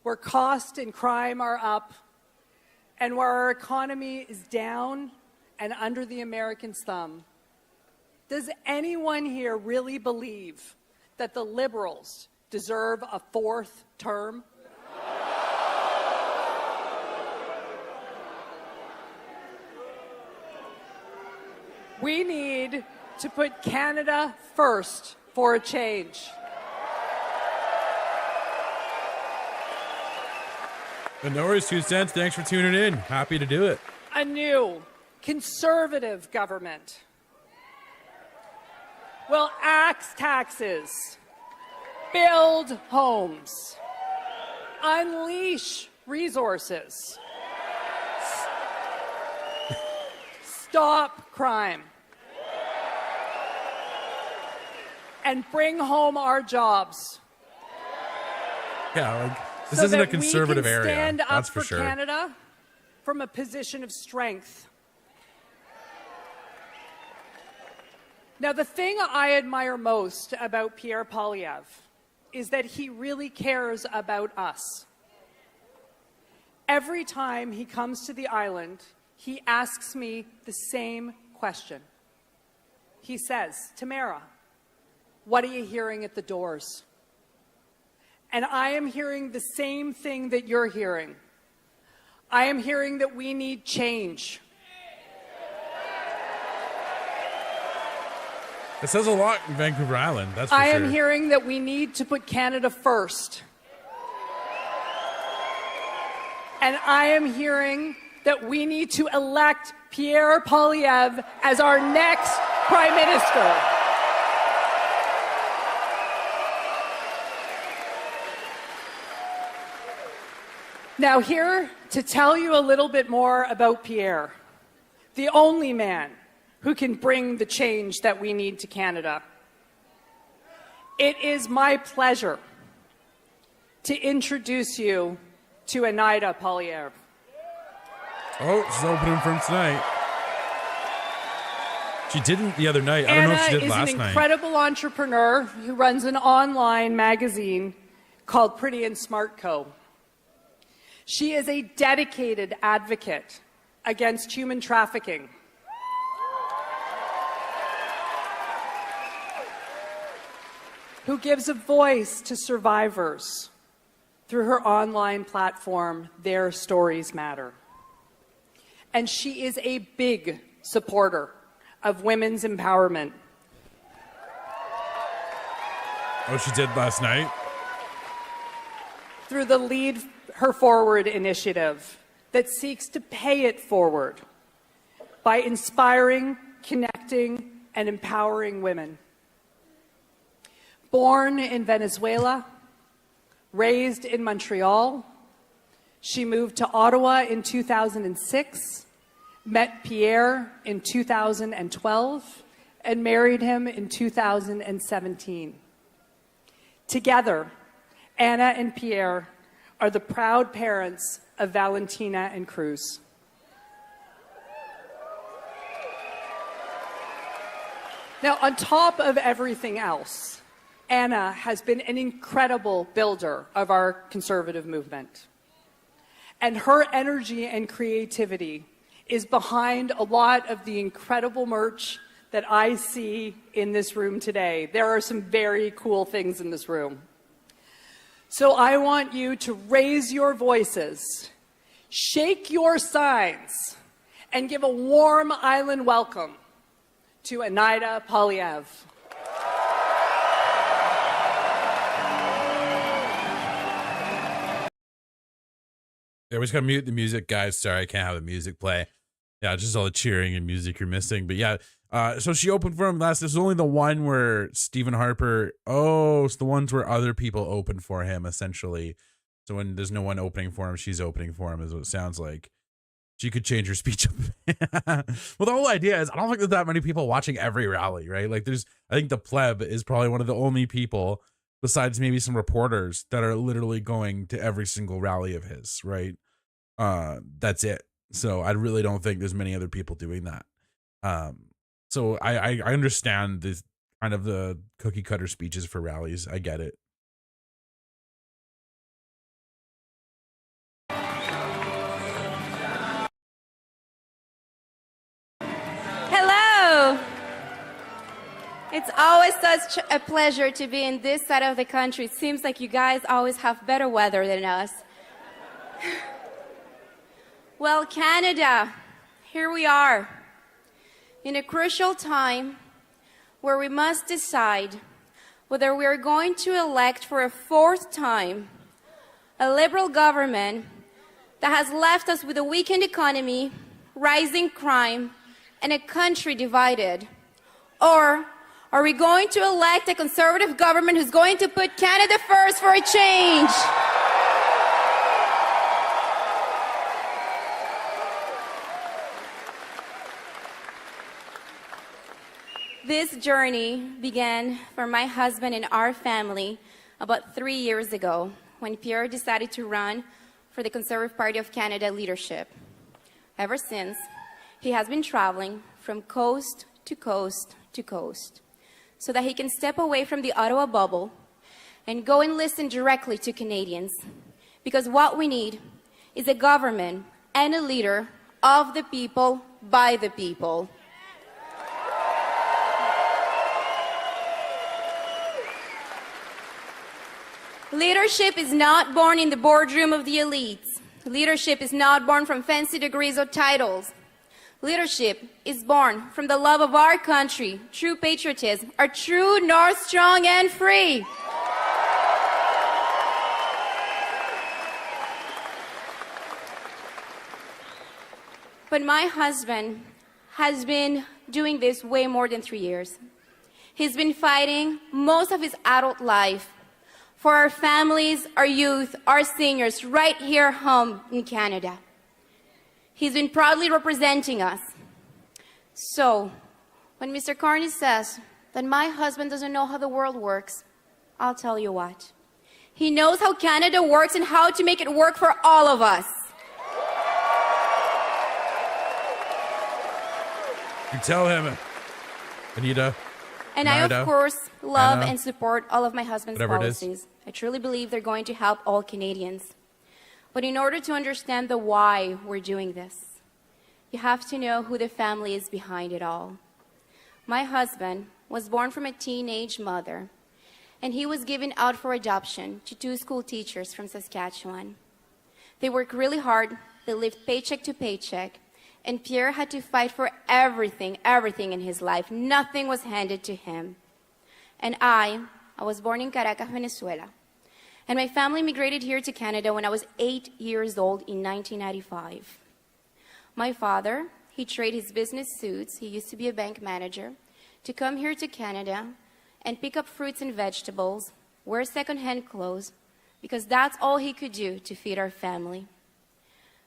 where cost and crime are up, and where our economy is down and under the American's thumb, does anyone here really believe that the Liberals deserve a 4th term? We need to put Canada first for a change. And no worries, 2 cents. Thanks for tuning in. Happy to do it. A new conservative government will axe taxes, build homes, unleash resources, stop crime, and bring home our jobs. Yeah, like this so isn't that a conservative we can area. stand up That's for for sure. Canada from a position of strength. Now, the thing I admire most about Pierre Poilievre is that he really cares about us. Every time he comes to the island, he asks me the same question. He says, Tamara, what are you hearing at the doors? And I am hearing the same thing that you're hearing. I am hearing that we need change. It says a lot in Vancouver Island, that's for I sure. am hearing that we need to put Canada first. And I am hearing that we need to elect Pierre Poilievre as our next Prime Minister. Now, here to tell you a little bit more about Pierre, the only man who can bring the change that we need to Canada. It is my pleasure to introduce you to Nanaimo Poilievre. Oh, she's opening for him tonight. She didn't the other night. I don't know if she did last Anna is an night. incredible entrepreneur who runs an online magazine called Pretty and Smart Co. She is a dedicated advocate against human trafficking. Who gives a voice to survivors through her online platform, Their Stories Matter. And she is a big supporter of women's empowerment. Oh, she did last night? Through the Lead Her Forward initiative that seeks to pay it forward by inspiring, connecting, and empowering women. Born in Venezuela, raised in Montreal, she moved to Ottawa in 2006, met Pierre in 2012, and married him in 2017. Together, Anna and Pierre are the proud parents of Valentina and Cruz. Now, on top of everything else, Anna has been an incredible builder of our conservative movement. And her energy and creativity is behind a lot of the incredible merch that I see in this room today. There are some very cool things in this room. So I want you to raise your voices, shake your signs, and give a warm island welcome to Nanaimo Poilievre. Yeah, we just gotta mute the music, guys. Sorry, I can't have the music play. Yeah, just all the cheering and music you're missing. But yeah, so she opened for him last. This is only the one where Stephen Harper. Oh, it's the ones where other people open for him, essentially. So when there's no one opening for him, she's opening for him, is what it sounds like. She could change her speech up. Well, the whole idea is I don't think there's that many people watching every rally, right? Like I think the pleb is probably one of the only people, besides maybe some reporters, that are literally going to every single rally of his, right? That's it. So I really don't think there's many other people doing that. So I understand this kind of the cookie cutter speeches for rallies. I get it. Hello. It's always such a pleasure to be in this side of the country. It seems like you guys always have better weather than us. Well, Canada, here we are, in a crucial time where we must decide whether we are going to elect for a fourth time a Liberal government that has left us with a weakened economy, rising crime, and a country divided. Or are we going to elect a Conservative government who's going to put Canada first for a change? This journey began for my husband and our family about 3 years ago when Pierre decided to run for the Conservative Party of Canada leadership. Ever since, he has been traveling from coast to coast to coast so that he can step away from the Ottawa bubble and go and listen directly to Canadians. Because what we need is a government and a leader of the people, by the people. Leadership is not born in the boardroom of the elites. Leadership is not born from fancy degrees or titles. Leadership is born from the love of our country, true patriotism, our true North, strong and free. But my husband has been doing this way more than 3 years. He's been fighting most of his adult life for our families, our youth, our seniors right here home in Canada. He's been proudly representing us. So, when Mr. Carney says that my husband doesn't know how the world works, I'll tell you what. He knows how Canada works and how to make it work for all of us. You tell him, Anita. And I, of course, love Anna, and support all of my husband's policies. I truly believe they're going to help all Canadians. But in order to understand the why we're doing this, you have to know who the family is behind it all. My husband was born from a teenage mother, and he was given out for adoption to 2 school teachers from Saskatchewan. They worked really hard, they lived paycheck to paycheck, and Pierre had to fight for everything in his life. Nothing was handed to him. And I was born in Caracas, Venezuela. And my family migrated here to Canada when I was 8 years old in 1995. My father, he traded his business suits, he used to be a bank manager, to come here to Canada and pick up fruits and vegetables, wear second-hand clothes, because that's all he could do to feed our family.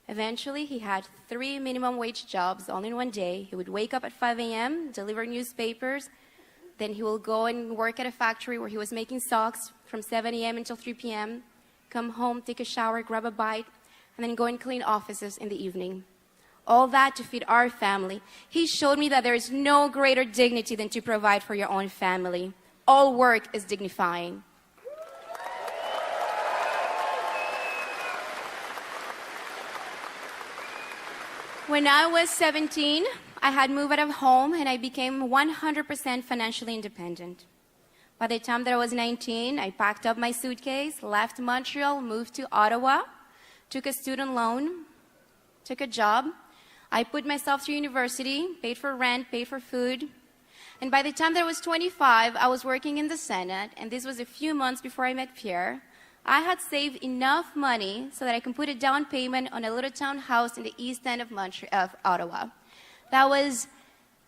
Eventually, he had 3 minimum wage jobs all in one day. He would wake up at 5 a.m., deliver newspapers, then he will go and work at a factory where he was making socks from 7 a.m. until 3 p.m., come home, take a shower, grab a bite, and then go and clean offices in the evening. All that to feed our family. He showed me that there is no greater dignity than to provide for your own family. All work is dignifying. When I was 17, I had moved out of home and I became 100% financially independent. By the time that I was 19, I packed up my suitcase, left Montreal, moved to Ottawa, took a student loan, took a job. I put myself through university, paid for rent, paid for food. And by the time that I was 25, I was working in the Senate, and this was a few months before I met Pierre. I had saved enough money so that I can put a down payment on a little townhouse in the east end of Ottawa. That was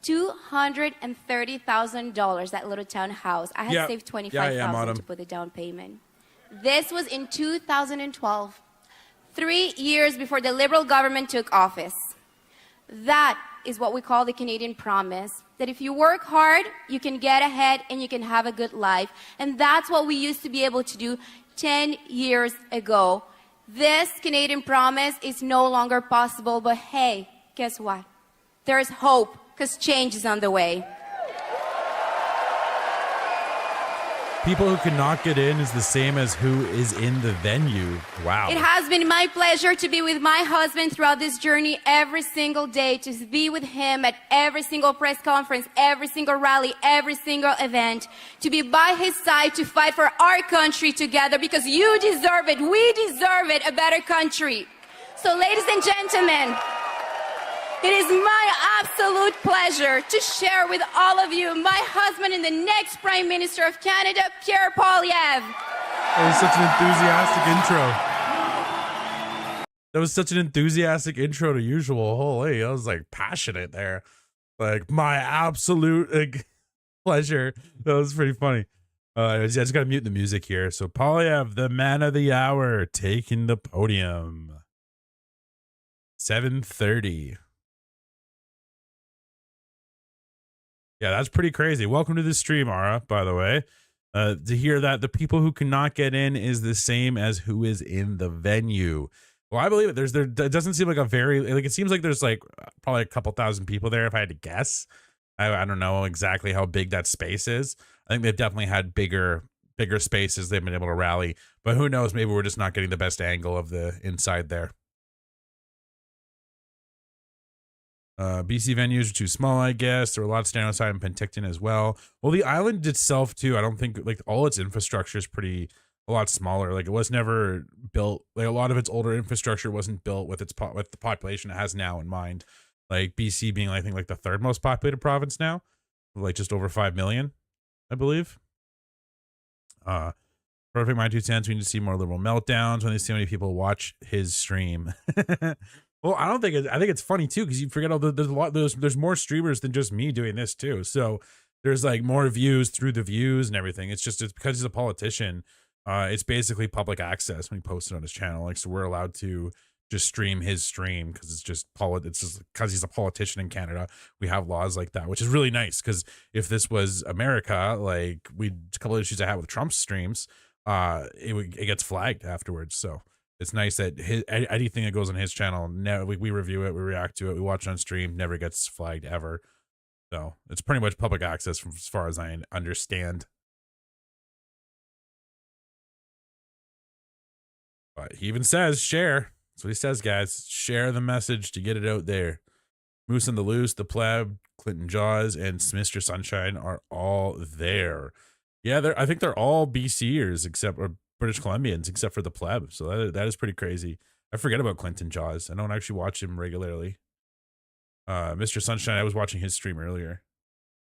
$230,000, that little townhouse. I had saved $25,000 to put the down payment. This was in 2012, 3 years before the Liberal government took office. That is what we call the Canadian promise, that if you work hard, you can get ahead and you can have a good life. And that's what we used to be able to do 10 years ago. This Canadian promise is no longer possible, but hey, guess what? There's hope, because change is on the way. People who cannot get in is the same as who is in the venue. Wow. It has been my pleasure to be with my husband throughout this journey every single day, to be with him at every single press conference, every single rally, every single event, to be by his side to fight for our country together, because you deserve it. We deserve it, a better country. So ladies and gentlemen, it is my absolute pleasure to share with all of you my husband and the next Prime Minister of Canada, Pierre Poilievre. That was such an enthusiastic intro. That was such an enthusiastic intro to usual. Holy, I was like passionate there. Like my absolute pleasure. That was pretty funny. I just got to mute the music here. So Poilievre, the man of the hour, taking the podium. 7:30. Yeah, that's pretty crazy. Welcome to the stream, Ara, by the way. To hear that the people who cannot get in is the same as who is in the venue. Well, I believe it. It doesn't seem like a very, like, it seems like there's like probably a couple thousand people there if I had to guess. I don't know exactly how big that space is. I think they've definitely had bigger spaces they've been able to rally. But who knows, maybe we're just not getting the best angle of the inside there. BC venues are too small, I guess. There were a lot standing outside in Penticton as well. Well, the island itself too, I don't think, like, all its infrastructure is a lot smaller. Like, it was never built, like, a lot of its older infrastructure wasn't built with with the population it has now in mind. Like BC being, I think, like the 3rd most populated province now, like just over 5 million, I believe. Perfect, my 2 cents. We need to see more Liberal meltdowns when they see how many people watch his stream. Well, I don't think I think it's funny too because you forget there's more streamers than just me doing this too. So there's like more views through the views and everything. It's because he's a politician. It's basically public access when he posts it on his channel. Like, so we're allowed to just stream his stream because it's just because he's a politician in Canada. We have laws like that, which is really nice. Because if this was America, like a couple of issues I had with Trump's streams, it gets flagged afterwards. So it's nice that anything that goes on his channel, we review it, we react to it, we watch it on stream, never gets flagged ever. So it's pretty much public access from as far as I understand. But he even says share. That's what he says, guys. Share the message to get it out there. Moose and the Loose, the Pleb, Clinton Jaws, and Mr. Sunshine are all there. Yeah, I think they're all BCers or British Columbians except for the Pleb. So that is pretty crazy. I forget about Clinton Jaws. I don't actually watch him regularly. Mr. Sunshine, I was watching his stream earlier.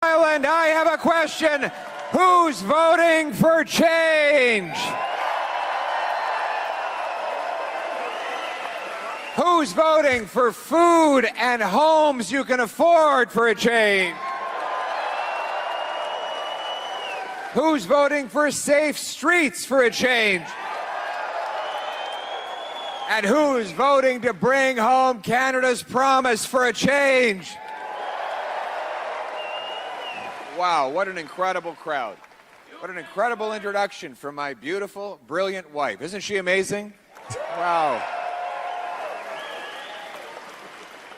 Island, I have a question. Who's voting for change? Who's voting for food and homes you can afford for a change? Who's voting for safe streets for a change? And who's voting to bring home Canada's promise for a change? Wow, what an incredible crowd. What an incredible introduction from my beautiful, brilliant wife. Isn't she amazing? Wow.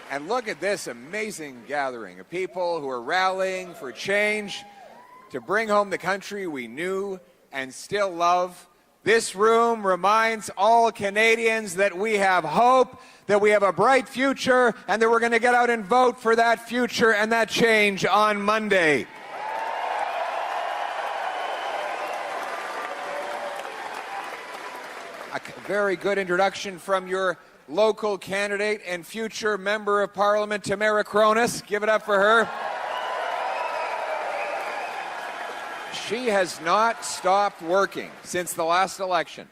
And look at this amazing gathering of people who are rallying for change to bring home the country we knew and still love. This room reminds all Canadians that we have hope, that we have a bright future, and that we're going to get out and vote for that future and that change on Monday. A very good introduction from your local candidate and future Member of Parliament, Tamara Cronus. Give it up for her. She has not stopped working since the last election.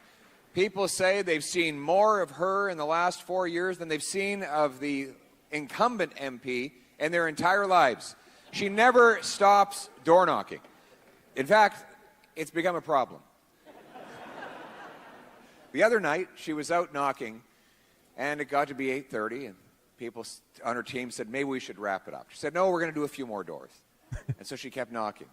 People say they've seen more of her in the last 4 years than they've seen of the incumbent MP in their entire lives. She never stops door knocking. In fact, it's become a problem. The other night, she was out knocking, and it got to be 8:30, and people on her team said, maybe we should wrap it up. She said, no, we're going to do a few more doors. And so she kept knocking.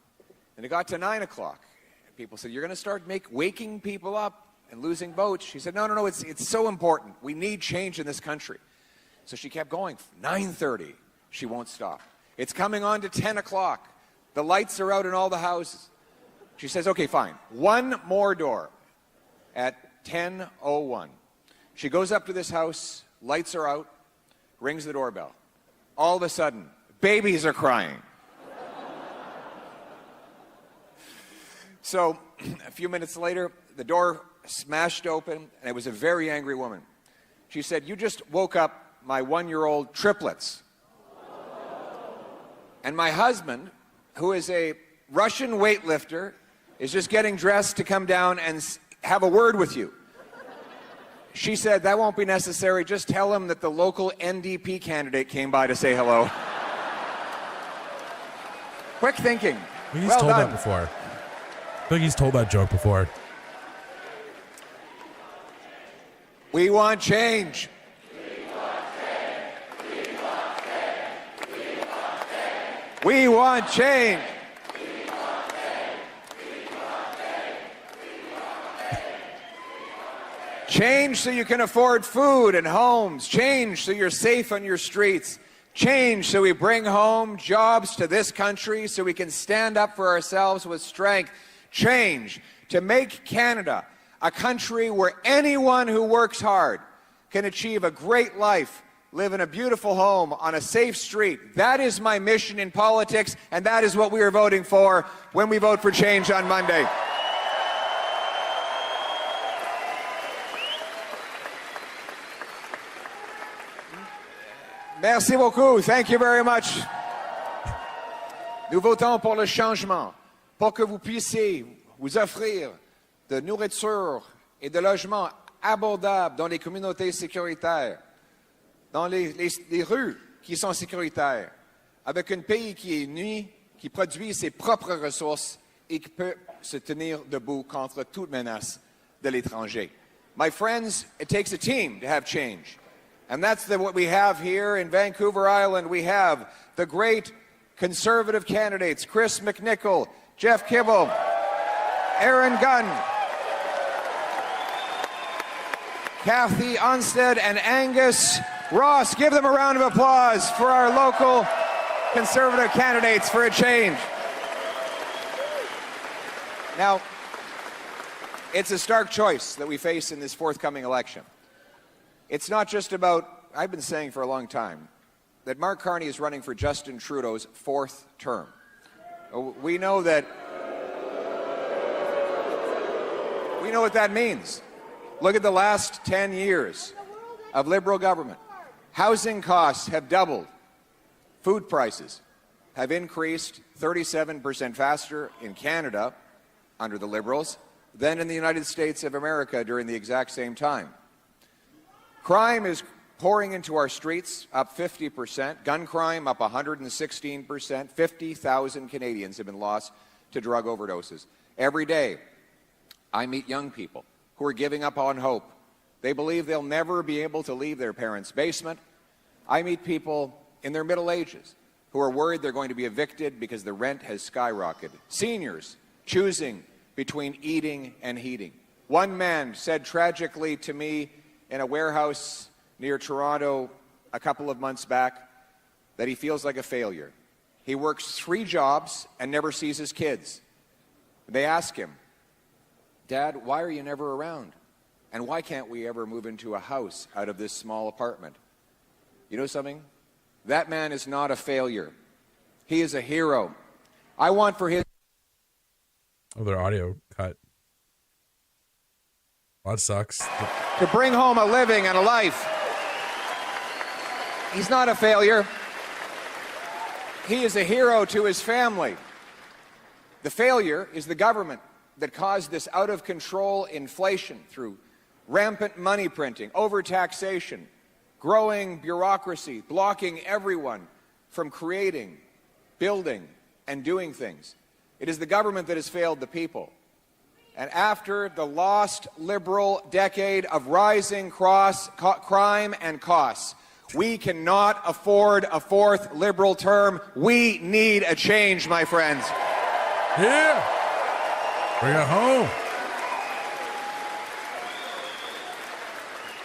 And it got to 9 o'clock. And people said, you're going to start waking people up and losing votes. She said, no, it's so important. We need change in this country. So she kept going. 9:30, she won't stop. It's coming on to 10 o'clock. The lights are out in all the houses. She says, okay, fine. One more door at 10:01. She goes up to this house, lights are out, rings the doorbell. All of a sudden, babies are crying. So a few minutes later, the door smashed open, and it was a very angry woman. She said, you just woke up my 1-year-old triplets. And my husband, who is a Russian weightlifter, is just getting dressed to come down and have a word with you. She said, that won't be necessary. Just tell him that the local NDP candidate came by to say hello. Quick thinking. He's well told done. that before. I feel like he's told that joke before. We want change. We want change. Change so you can afford food and homes. Change so you're safe on your streets. Change so we bring home jobs to this country so we can stand up for ourselves with strength. Change to make Canada a country where anyone who works hard can achieve a great life, live in a beautiful home on a safe street. That is my mission in politics, and that is what we are voting for when we vote for change on Monday. Merci beaucoup. Thank you very much. Nous votons pour le changement, pour que vous puissiez vous offrir de nourriture et de logements abordables dans les communautés sécuritaires. dans les rues qui sont sécuritaires, avec un pays qui est uni, qui produit ses propres ressources et qui peut se tenir debout contre toute menace de l'étranger. My friends, it takes a team to have change. And that's what we have here in Vancouver Island. We have the great Conservative candidates, Chris McNichol, Jeff Kibble, Aaron Gunn, Kathy Onstead, and Angus Ross. Give them a round of applause for our local Conservative candidates for a change. Now, it's a stark choice that we face in this forthcoming election. It's not just about, I've been saying for a long time, that Mark Carney is running for Justin Trudeau's 4th term. We know what that means. Look at the last 10 years of Liberal government. Housing costs have doubled. Food prices have increased 37% faster in Canada under the Liberals than in the United States of America during the exact same time. Crime is pouring into our streets, up 50%. Gun crime up 116%. 50,000 Canadians have been lost to drug overdoses. Every day, I meet young people who are giving up on hope. They believe they'll never be able to leave their parents' basement. I meet people in their middle ages who are worried they're going to be evicted because the rent has skyrocketed. Seniors choosing between eating and heating. One man said tragically to me in a warehouse near Toronto a couple of months back that he feels like a failure. He works 3 jobs and never sees his kids. They ask him, "Dad, why are you never around? And why can't we ever move into a house out of this small apartment?" You know something? That man is not a failure. He is a hero. I want for his... Oh, their audio cut. Well, that sucks. to bring home a living and a life. He's not a failure. He is a hero to his family. The failure is the government that caused this out-of-control inflation through rampant money printing, overtaxation, growing bureaucracy, blocking everyone from creating, building, and doing things. It is the government that has failed the people. And after the lost Liberal decade of rising crime and costs, we cannot afford a fourth Liberal term. We need a change, my friends. Yeah. Bring it home.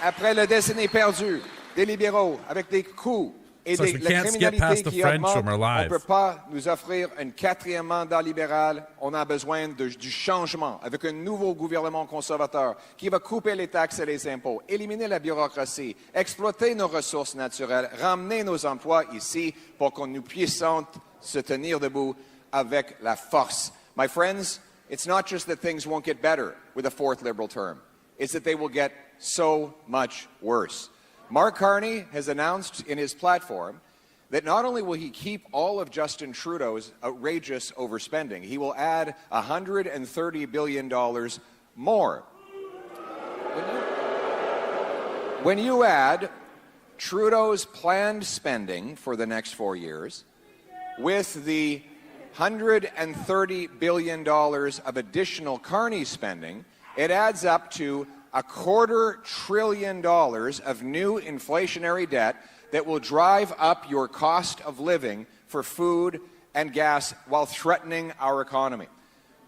Après la décennie perdue des libéraux avec des coûts et So de we la can't skip criminalité past the qui French augmente, from our on live. ne peut pas nous offrir un quatrième mandat libéral. On a besoin du changement avec un nouveau gouvernement conservateur qui va couper les taxes et les impôts, éliminer la bureaucratie, exploiter nos ressources naturelles, ramener nos emplois ici pour que nous puissions se tenir debout avec la force. My friends, it's not just that things won't get better with a fourth Liberal term. It's that they will get so much worse. Mark Carney has announced in his platform that not only will he keep all of Justin Trudeau's outrageous overspending, he will add $130 billion more. When you add Trudeau's planned spending for the next 4 years with the $130 billion of additional Carney spending, it adds up to $250 billion of new inflationary debt that will drive up your cost of living for food and gas while threatening our economy.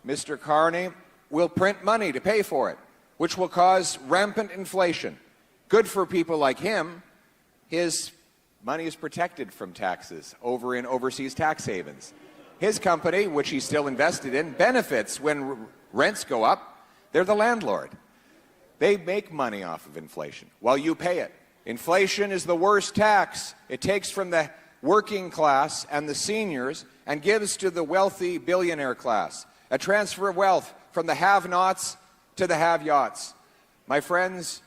Mr. Carney will print money to pay for it, which will cause rampant inflation. Good for people like him. His money is protected from taxes over in overseas tax havens. His company, which he's still invested in, benefits when rents go up. They're the landlord. They make money off of inflation while you pay it. Inflation is the worst tax. It takes from the working class and the seniors and gives to the wealthy billionaire class. A transfer of wealth from the have-nots to the have-yachts. My friends,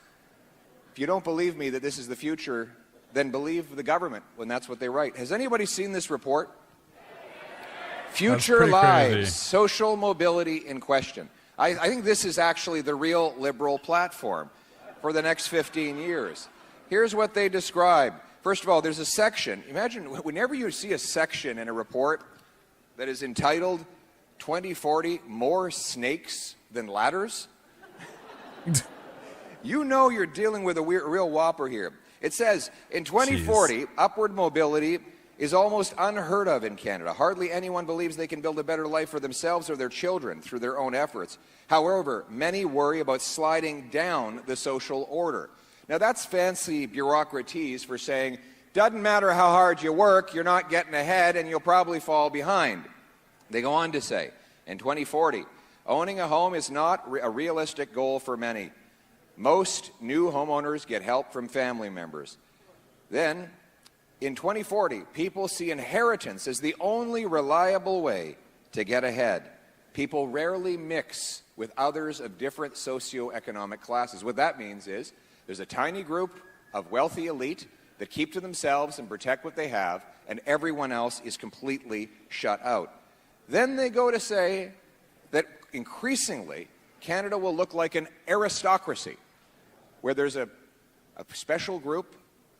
if you don't believe me that this is the future, then believe the government when that's what they write. Has anybody seen this report? Future lives, social mobility in question. I think this is actually the real Liberal platform for the next 15 years. here's what they describe. First of all, there's a section. Imagine whenever you see a section in a report that is entitled 2040 More Snakes Than Ladders, you know you're dealing with a real whopper here. It says, in 2040, upward mobility is almost unheard of in Canada. Hardly anyone believes they can build a better life for themselves or their children through their own efforts. However, many worry about sliding down the social order. Now, that's fancy bureaucratese for saying, doesn't matter how hard you work, you're not getting ahead and you'll probably fall behind. They go on to say, in 2040, owning a home is not a realistic goal for many. Most new homeowners get help from family members. Then, in 2040, people see inheritance as the only reliable way to get ahead. People rarely mix with others of different socioeconomic classes. What that means is there's a tiny group of wealthy elite that keep to themselves and protect what they have, and everyone else is completely shut out. Then they go to say that increasingly Canada will look like an aristocracy, where there's a special group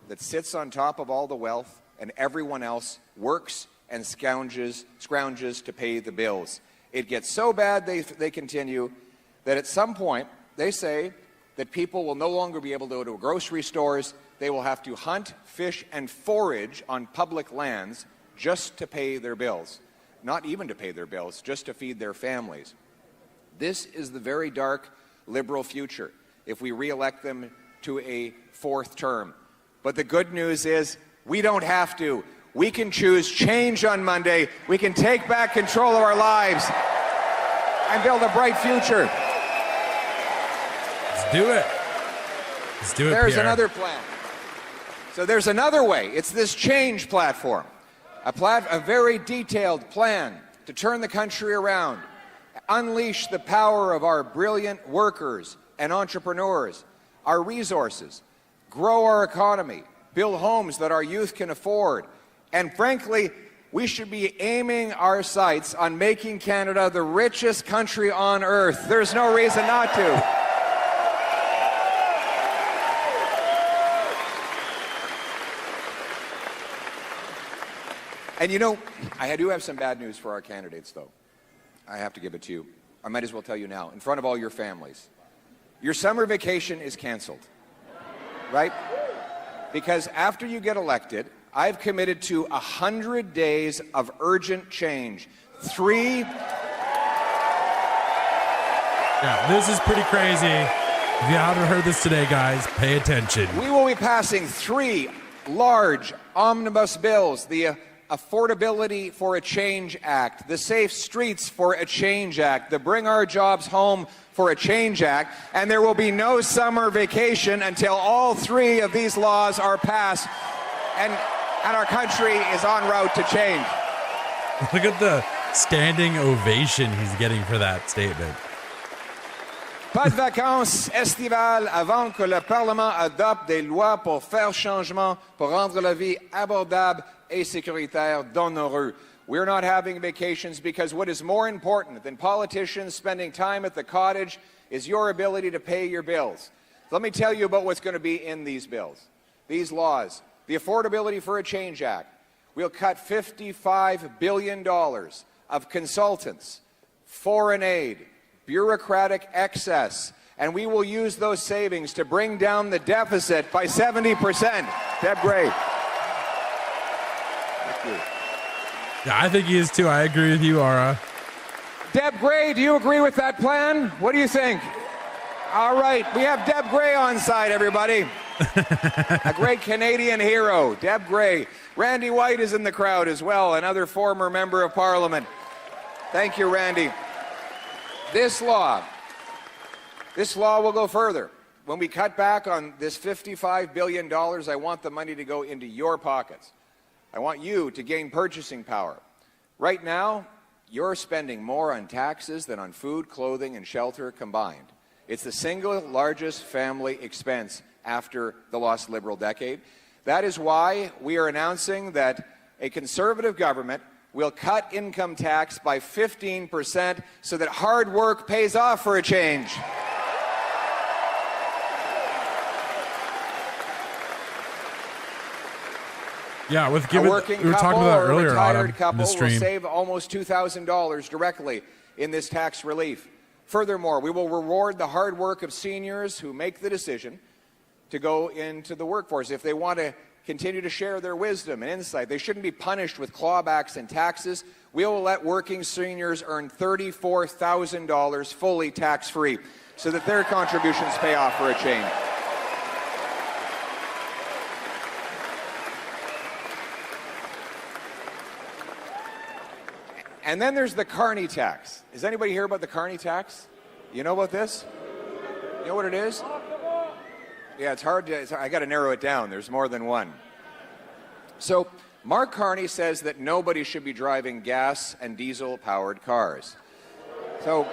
that sits on top of all the wealth and everyone else works and scrounges to pay the bills. It gets so bad, they continue, that at some point they say that people will no longer be able to go to grocery stores. They will have to hunt, fish, and forage on public lands just to pay their bills. Not even to pay their bills, just to feed their families. This is the very dark Liberal future if we re-elect them to a fourth term. But the good news is we don't have to. We can choose change on Monday. We can take back control of our lives and build a bright future. Let's do it. Let's do it, There's Pierre. another plan. So there's another way. It's this change platform. A very detailed plan to turn the country around, unleash the power of our brilliant workers and entrepreneurs, our resources, grow our economy, build homes that our youth can afford, and frankly, we should be aiming our sights on making Canada the richest country on earth. There's no reason not to. And you know, I do have some bad news for our candidates, though. I have to give it to you. I might as well tell you now, in front of all your families. Your summer vacation is canceled, right? Because after you get elected, I've committed to 100 days of urgent change. Yeah, this is pretty crazy. If you haven't heard this today, guys, pay attention. We will be passing 3 large omnibus bills, the Affordability for a Change Act, the Safe Streets for a Change Act, the Bring Our Jobs Home for a Change Act, and there will be no summer vacation until all 3 of these laws are passed and our country is en route to change. Look at the standing ovation he's getting for that statement. Pas de vacances estivales avant que le Parlement adopte des lois pour faire changement, pour rendre la vie abordable et sécuritaire dans nos rues. We're not having vacations because what is more important than politicians spending time at the cottage is your ability to pay your bills. Let me tell you about what's going to be in these bills, these laws. The Affordability for a Change Act. We'll cut $55 billion of consultants, foreign aid, bureaucratic excess, and we will use those savings to bring down the deficit by 70%. Deb Gray. Thank you. Yeah, I think he is too. I agree with you, Ara. Deb Gray, do you agree with that plan? What do you think? All right, we have Deb Gray on side, everybody. A great Canadian hero, Deb Gray. Randy White is in the crowd as well, another former member of Parliament. Thank you, Randy. This law will go further. When we cut back on this $55 billion, I want the money to go into your pockets. I want you to gain purchasing power. Right now, you're spending more on taxes than on food, clothing, and shelter combined. It's the single largest family expense after the lost Liberal decade. That is why we are announcing that a Conservative government will cut income tax by 15% so that hard work pays off for a change. Yeah, with A given working we were talking couple about or that earlier, retired Autumn, in couple the will stream. save almost $2,000 directly in this tax relief. Furthermore, we will reward the hard work of seniors who make the decision to go into the workforce. If they want to continue to share their wisdom and insight, they shouldn't be punished with clawbacks and taxes. We will let working seniors earn $34,000 fully tax-free so that their contributions pay off for a change. And then there's the carny tax. Does anybody hear about the carny tax? You know about this? You know what it is? Yeah, it's hard to, I got to narrow it down. There's more than one. So Mark Carney says that nobody should be driving gas and diesel powered cars. So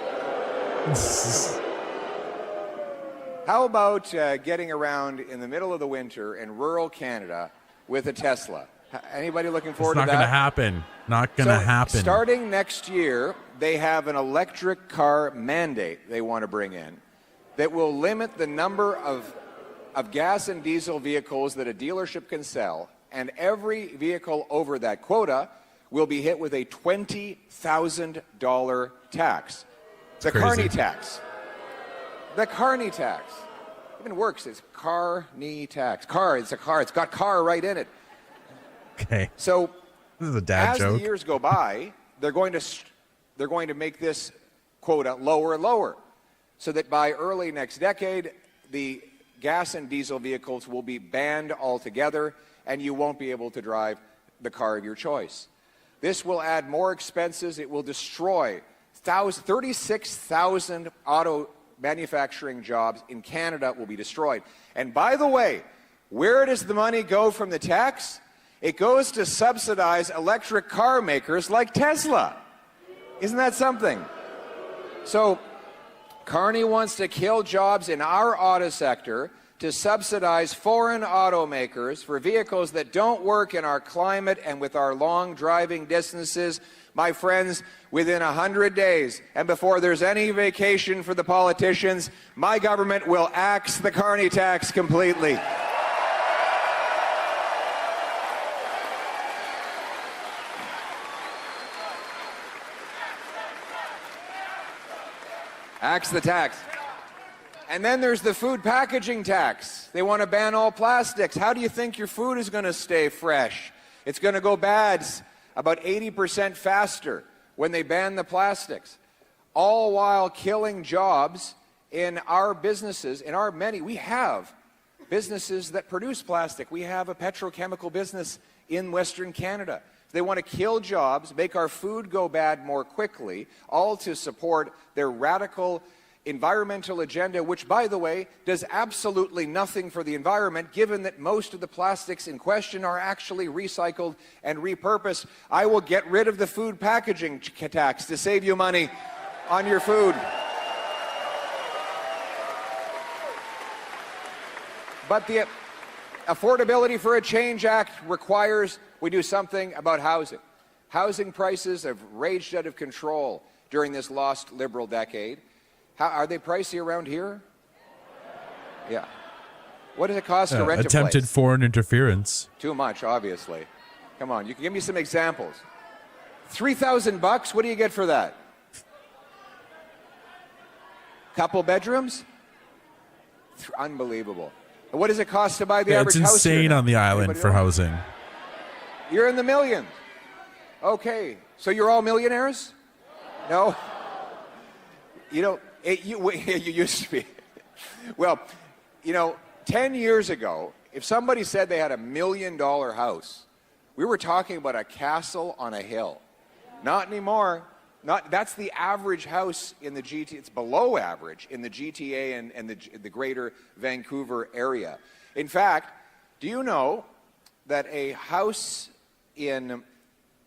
how about getting around in the middle of the winter in rural Canada with a Tesla? Anybody looking forward to that? It's not going to happen. Not going to happen. Starting next year, they have an electric car mandate they want to bring in that will limit the number of gas and diesel vehicles that a dealership can sell, and every vehicle over that quota will be hit with a $20,000 tax. The carny tax. The carny tax. It even works. It's carny tax. Car, it's a car. It's got car right in it. Okay. So this is a dad joke. As the years go by, they're going to make this quota lower and lower, so that by early next decade, the gas and diesel vehicles will be banned altogether, and you won't be able to drive the car of your choice. This will add more expenses. It will destroy 36,000 auto manufacturing jobs in Canada will be destroyed. And by the way, where does the money go from the tax? It goes to subsidize electric car makers like Tesla. Isn't that something? So Carney wants to kill jobs in our auto sector to subsidize foreign automakers for vehicles that don't work in our climate and with our long driving distances. My friends, within 100 days, and before there's any vacation for the politicians, my government will axe the Carney tax completely. Axe the tax. And then there's the food packaging tax. They want to ban all plastics. How do you think your food is going to stay fresh? It's going to go bad about 80% faster when they ban the plastics. All while killing jobs in our businesses, we have businesses that produce plastic. We have a petrochemical business in Western Canada. They want to kill jobs, make our food go bad more quickly, all to support their radical environmental agenda, which, by the way, does absolutely nothing for the environment, given that most of the plastics in question are actually recycled and repurposed. I will get rid of the food packaging tax to save you money on your food. But the Affordability for a Change Act requires we do something about housing. Housing prices have raged out of control during this lost Liberal decade. Are they pricey around here? Yeah. What does it cost to rent a place? Attempted foreign interference. Too much, obviously. Come on, you can give me some examples. $3,000, what do you get for that? Couple bedrooms? Unbelievable. And what does it cost to buy the average house? It's insane on the island for housing. You're in the millions. Okay, so you're all millionaires? No? You know, you used to be. Well, you know, 10 years ago, if somebody said they had $1 million house, we were talking about a castle on a hill. Not anymore. That's the average house in the GTA. It's below average in the GTA and the greater Vancouver area. In fact, do you know that a house in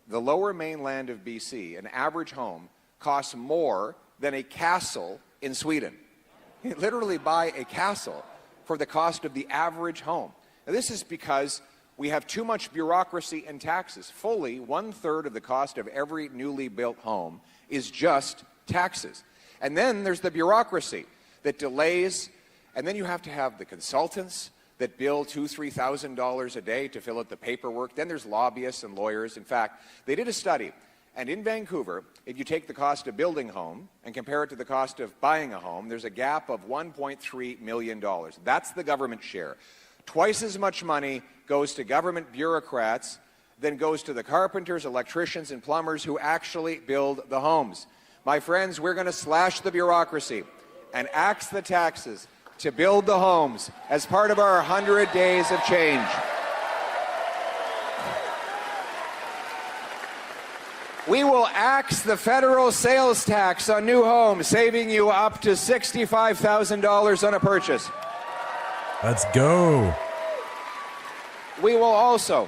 the lower mainland of BC, an average home, costs more than a castle in Sweden? You literally buy a castle for the cost of the average home. Now, this is because we have too much bureaucracy and taxes. Fully 1/3 of the cost of every newly built home is just taxes. And then there's the bureaucracy that delays, and then you have to have the consultants, that bill $2,000, $3,000 a day to fill out the paperwork. Then there's lobbyists and lawyers. In fact, they did a study, and in Vancouver, if you take the cost of building a home and compare it to the cost of buying a home, there's a gap of $1.3 million. That's the government share. Twice as much money goes to government bureaucrats than goes to the carpenters, electricians, and plumbers who actually build the homes. My friends, we're going to slash the bureaucracy and axe the taxes to build the homes as part of our 100 days of change. We will axe the federal sales tax on new homes, saving you up to $65,000 on a purchase. Let's go. We will also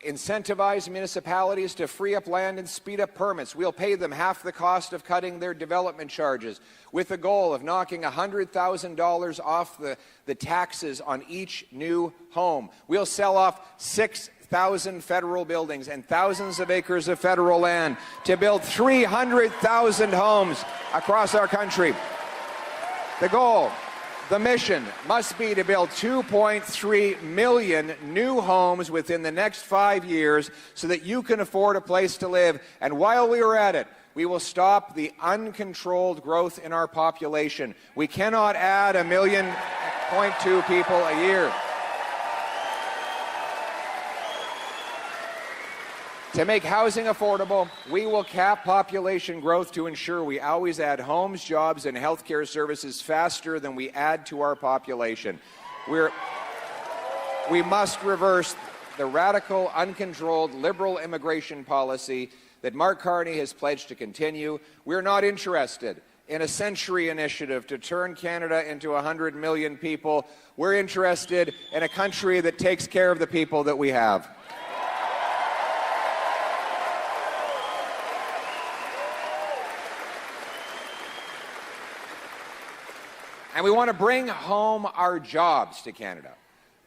incentivize municipalities to free up land and speed up permits. We'll pay them half the cost of cutting their development charges, with the goal of knocking $100,000 off the taxes on each new home. We'll sell off 6,000 federal buildings and thousands of acres of federal land to build 300,000 homes across our country. The goal, the mission, must be to build 2.3 million new homes within the next 5 years so that you can afford a place to live. And while we are at it, we will stop the uncontrolled growth in our population. We cannot add 1.2 million people a year. To make housing affordable, we will cap population growth to ensure we always add homes, jobs, and healthcare services faster than we add to our population. We must reverse the radical, uncontrolled, liberal immigration policy that Mark Carney has pledged to continue. We're not interested in a century initiative to turn Canada into 100 million people. We're interested in a country that takes care of the people that we have. And we want to bring home our jobs to Canada.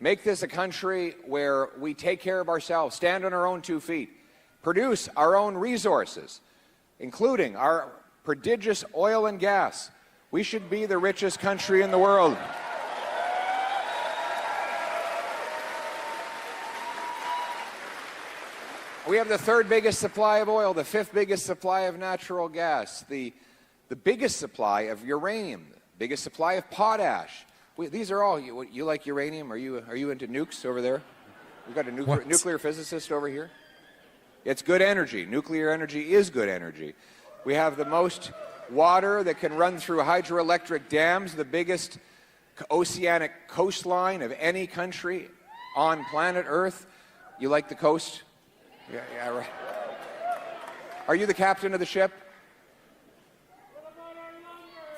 Make this a country where we take care of ourselves, stand on our own 2 feet, produce our own resources, including our prodigious oil and gas. We should be the richest country in the world. We have the 3rd biggest supply of oil, the 5th biggest supply of natural gas, the biggest supply of uranium, biggest supply of potash. These are all, you like uranium? Are you into nukes over there? We've got a nuclear physicist over here. It's good energy. Nuclear energy is good energy. We have the most water that can run through hydroelectric dams, the biggest oceanic coastline of any country on planet Earth. You like the coast? Yeah, right. Are you the captain of the ship?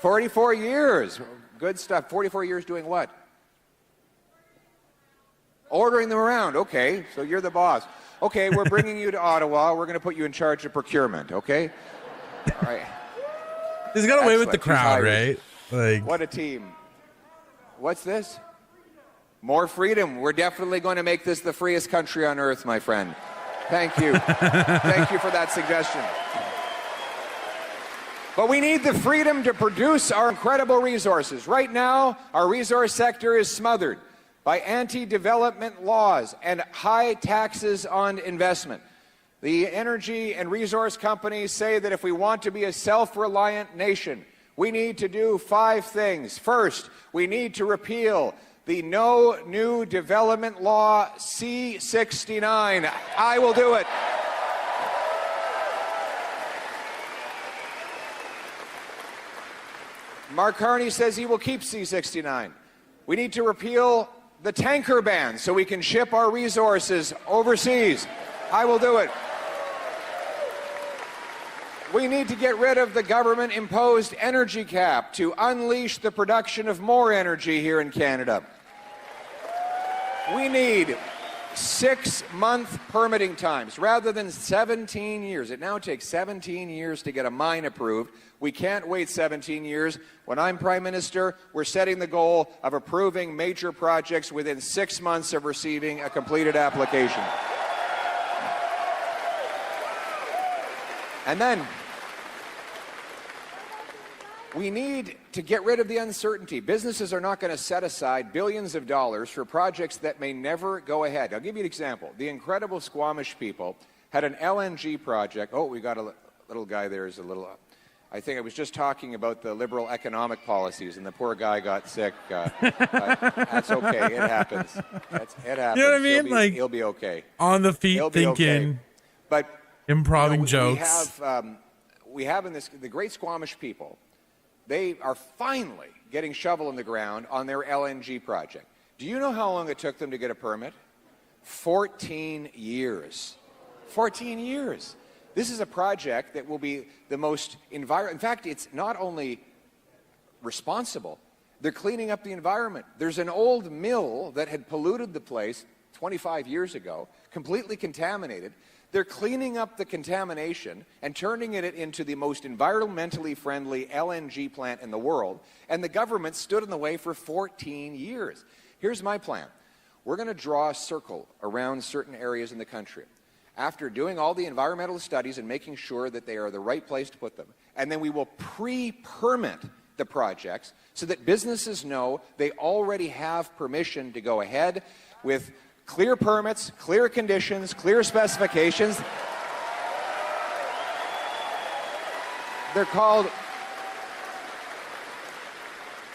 44 years. Good stuff. 44 years doing what? Ordering them around. Okay, so you're the boss. Okay, we're bringing you to Ottawa. We're going to put you in charge of procurement, okay? All right. He's got away with the crowd, right? Like, what a team. What's this? More freedom. We're definitely going to make this the freest country on earth, my friend. Thank you. Thank you for that suggestion. But we need the freedom to produce our incredible resources. Right now, our resource sector is smothered by anti-development laws and high taxes on investment. The energy and resource companies say that if we want to be a self-reliant nation, we need to do 5 things. First, we need to repeal the No New Development Law C-69. I will do it. Mark Carney says he will keep C-69. We need to repeal the tanker ban so we can ship our resources overseas. I will do it. We need to get rid of the government-imposed energy cap to unleash the production of more energy here in Canada. We need 6-month permitting times rather than 17 years. It now takes 17 years to get a mine approved. We can't wait 17 years. When I'm Prime Minister, we're setting the goal of approving major projects within 6 months of receiving a completed application. And then we need to get rid of the uncertainty. Businesses are not going to set aside billions of dollars for projects that may never go ahead. I'll give you an example. The incredible Squamish people had an LNG project. Oh, we got a little guy there is a little... I think I was just talking about the liberal economic policies, and the poor guy got sick. That's okay. It happens. It happens. You know what I mean? He'll be okay. On the feet, thinking, okay. But improving jokes. We have in this the great Squamish people. They are finally getting shovel in the ground on their LNG project. Do you know how long it took them to get a permit? 14 years. 14 years. This is a project that will be the most in fact, it's not only responsible, they're cleaning up the environment. There's an old mill that had polluted the place 25 years ago, completely contaminated. They're cleaning up the contamination and turning it into the most environmentally friendly LNG plant in the world, and the government stood in the way for 14 years. Here's my plan. We're going to draw a circle around certain areas in the country. After doing all the environmental studies and making sure that they are the right place to put them. And then we will pre-permit the projects so that businesses know they already have permission to go ahead with clear permits, clear conditions, clear specifications. They're called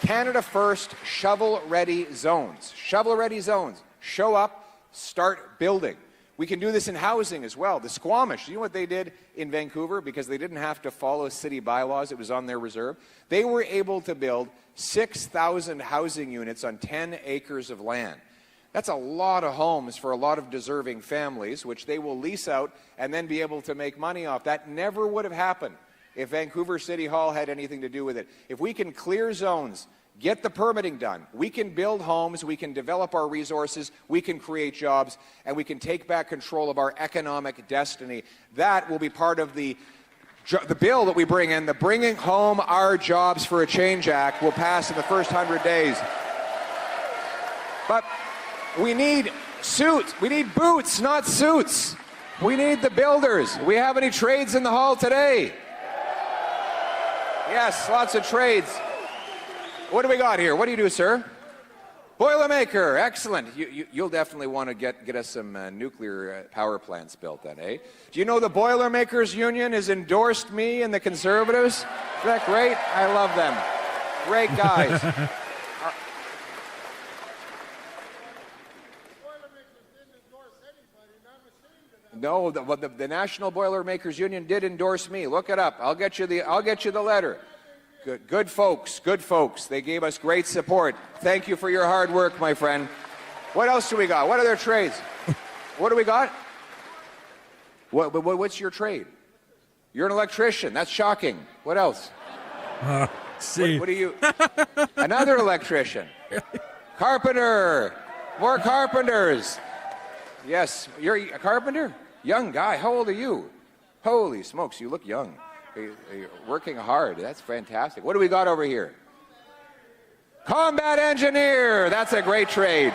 Canada First shovel-ready zones. Shovel-ready zones. Show up, start building. We can do this in housing as well. The Squamish, you know what they did in Vancouver? Because they didn't have to follow city bylaws, it was on their reserve. They were able to build 6,000 housing units on 10 acres of land. That's a lot of homes for a lot of deserving families, which they will lease out and then be able to make money off. That never would have happened if Vancouver City Hall had anything to do with it. If we can clear zones, get the permitting done, we can build homes, we can develop our resources, we can create jobs, and we can take back control of our economic destiny. That will be part of the bill that we bring in. The Bringing Home Our Jobs for a Change Act will pass in the first 100 days. But we need suits. We need boots, not suits. We need the builders. Do we have any trades in the hall today? Yes, lots of trades. What do we got here? What do you do, sir? Boilermaker, excellent. You'll definitely want to get us some nuclear power plants built then, eh? Do you know the Boilermakers Union has endorsed me and the Conservatives? Is that great? I love them. Great guys. No, the National Boilermakers Union did endorse me. Look it up. I'll get you the letter. Good folks, good folks. They gave us great support. Thank you for your hard work, my friend. What else do we got? What other trades? What do we got? What's your trade? You're an electrician. That's shocking. What else? See. What are you? Another electrician. Carpenter. More carpenters. Yes, you're a carpenter? Young guy. How old are you? Holy smokes, you look young. You're working hard. That's fantastic. What do we got over here? Combat engineer. That's a great trade.